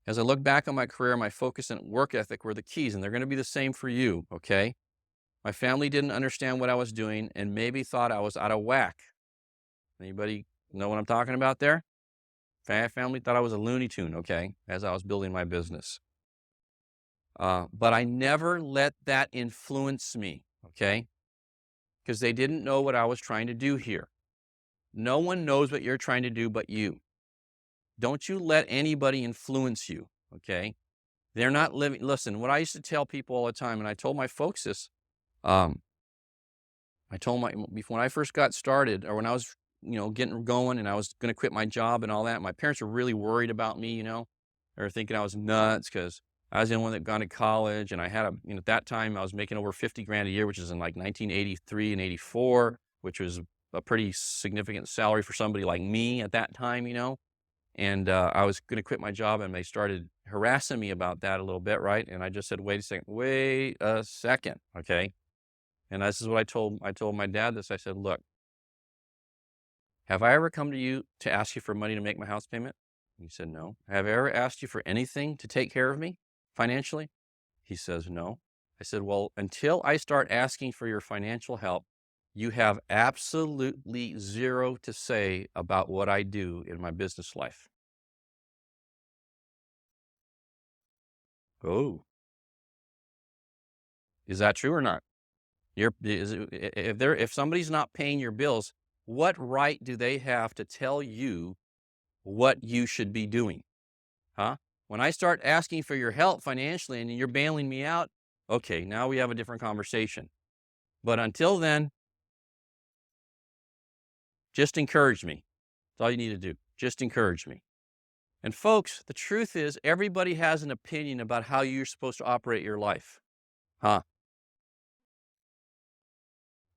As I look back on my career, my focus and work ethic were the keys, and they're going to be the same for you, okay? My family didn't understand what I was doing and maybe thought I was out of whack. Anybody know what I'm talking about there? Family thought I was a Looney Tune, okay, as I was building my business. But I never let that influence me, okay? Because they didn't know what I was trying to do here. No one knows what you're trying to do but you. Don't you let anybody influence you, okay? They're not living. Listen, what I used to tell people all the time, and I told my folks this, um, when I first got started, or when I was, getting going and I was going to quit my job and all that, my parents were really worried about me, They were thinking I was nuts because I was the only one that gone to college, and I had at that time I was making over 50 grand a year, which is in like 1983 and 84, which was a pretty significant salary for somebody like me at that time, And I was going to quit my job, and they started harassing me about that a little bit, right? And I just said, wait a second, okay? And this is what I told my dad this. I said, look, have I ever come to you to ask you for money to make my house payment? He said, no. Have I ever asked you for anything to take care of me financially? He says, no. I said, well, until I start asking for your financial help, you have absolutely zero to say about what I do in my business life. Oh, is that true or not? If somebody's not paying your bills, what right do they have to tell you what you should be doing? Huh? When I start asking for your help financially and you're bailing me out, okay, now we have a different conversation. But until then, just encourage me. That's all you need to do. Just encourage me. And folks, the truth is everybody has an opinion about how you're supposed to operate your life. Huh?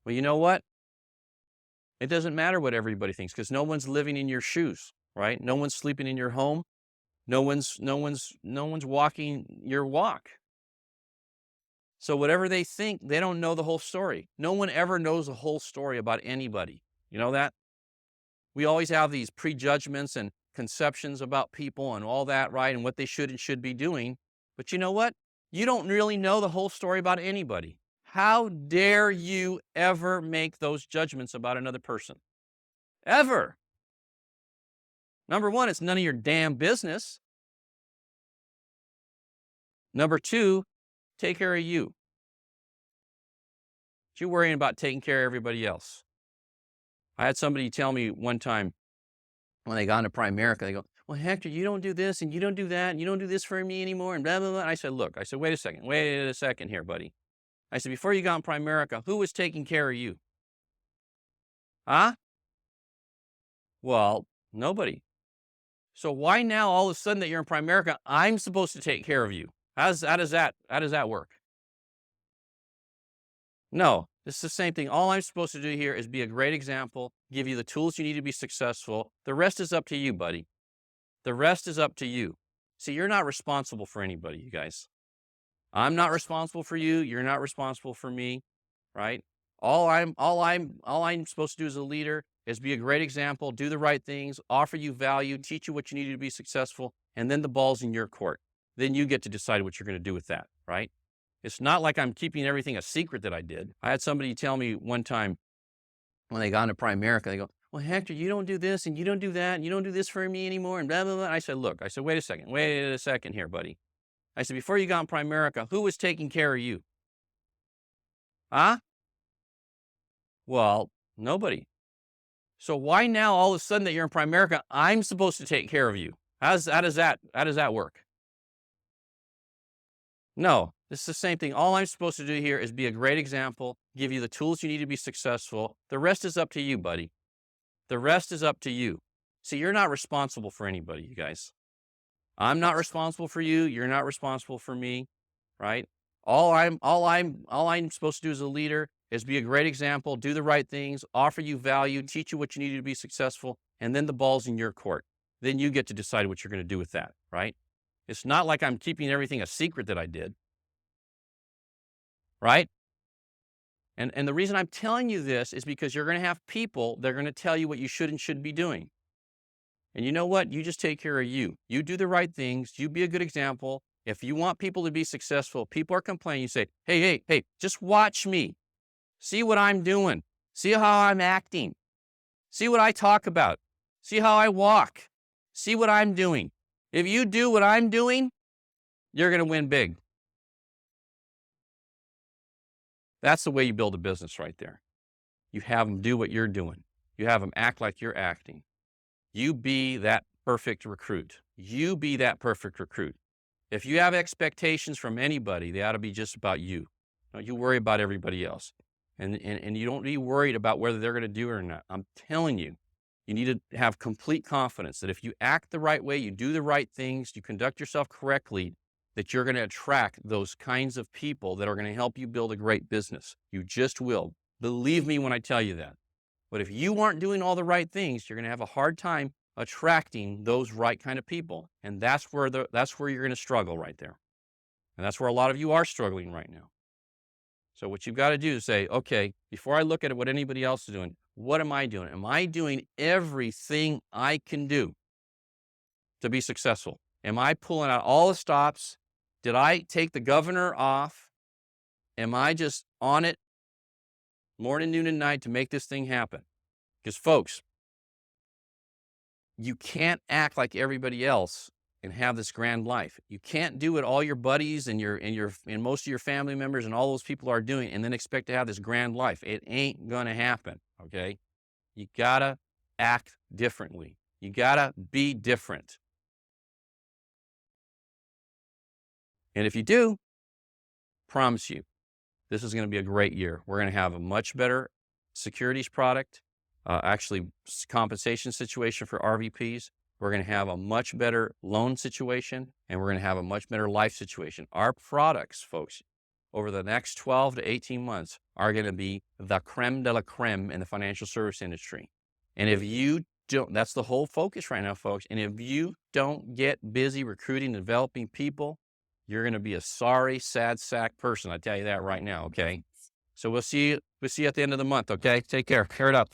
Well, you know what? It doesn't matter what everybody thinks because no one's living in your shoes, right? No one's sleeping in your home. No one's walking your walk. So whatever they think, they don't know the whole story. No one ever knows the whole story about anybody. You know that? We always have these prejudgments and conceptions about people and all that, right? And what they should and should be doing. But you know what? You don't really know the whole story about anybody. How dare you ever make those judgments about another person? Ever. Number one, it's none of your damn business. Number two, take care of you. You're worrying about taking care of everybody else. I had somebody tell me one time when they got into Primerica, they go, well, Hector, you don't do this and you don't do that and you don't do this for me anymore and blah, blah, blah. And I said, look, wait a second here, buddy. I said, before you got in Primerica, who was taking care of you? Huh? Well, nobody. So why now all of a sudden that you're in Primerica, I'm supposed to take care of you? How does that work? No, it's the same thing. All I'm supposed to do here is be a great example, give you the tools you need to be successful. The rest is up to you, buddy. The rest is up to you. See, you're not responsible for anybody, you guys. I'm not responsible for you. You're not responsible for me, right? All I'm supposed to do as a leader is be a great example, do the right things, offer you value, teach you what you need to be successful, and then the ball's in your court. Then you get to decide what you're going to do with that, right? It's not like I'm keeping everything a secret that I did. I had somebody tell me one time when they got into Primerica, they go, well, Hector, you don't do this and you don't do that and you don't do this for me anymore and blah, blah, blah. I said, look, wait a second here, buddy. I said, before you got in Primerica, who was taking care of you? Huh? Well, nobody. So why now all of a sudden that you're in Primerica, I'm supposed to take care of you? How does that work? No, it's the same thing. All I'm supposed to do here is be a great example, give you the tools you need to be successful. The rest is up to you, buddy. The rest is up to you. See, you're not responsible for anybody, you guys. I'm not responsible for you. You're not responsible for me, right? All I'm supposed to do as a leader is be a great example, do the right things, offer you value, teach you what you need to be successful, and then the ball's in your court. Then you get to decide what you're going to do with that, right? It's not like I'm keeping everything a secret that I did, right? And the reason I'm telling you this is because you're going to have people that are going to tell you what you should and shouldn't be doing. And you know what? You just take care of you. You do the right things. You be a good example. If you want people to be successful, people are complaining. You say, hey, just watch me. See what I'm doing. See how I'm acting. See what I talk about. See how I walk. See what I'm doing. If you do what I'm doing, you're going to win big. That's the way you build a business right there. You have them do what you're doing. You have them act like you're acting. You be that perfect recruit. You be that perfect recruit. If you have expectations from anybody, they ought to be just about you. Don't you worry about everybody else. And you don't be worried about whether they're going to do it or not. I'm telling you, you need to have complete confidence that if you act the right way, you do the right things, you conduct yourself correctly, that you're going to attract those kinds of people that are going to help you build a great business. You just will. Believe me when I tell you that. But if you aren't doing all the right things, you're going to have a hard time attracting those right kind of people. And that's where you're going to struggle right there. And that's where a lot of you are struggling right now. So what you've got to do is say, okay, before I look at what anybody else is doing, what am I doing? Am I doing everything I can do to be successful? Am I pulling out all the stops? Did I take the governor off? Am I just on it morning, noon, and night to make this thing happen? Because folks, you can't act like everybody else and have this grand life. You can't do what all your buddies and most of your family members and all those people are doing and then expect to have this grand life. It ain't going to happen, okay? You got to act differently. You got to be different. And if you do, promise you, this is going to be a great year. We're going to have a much better securities product, actually compensation situation for RVPs. We're going to have a much better loan situation, and we're going to have a much better life situation. Our products, folks, over the next 12 to 18 months are going to be the creme de la creme in the financial service industry. And if you don't, that's the whole focus right now, folks. And if you don't get busy recruiting and developing people, you're going to be a sorry, sad sack person. I tell you that right now, okay? So we'll see you at the end of the month, okay? Take care. Tear it up.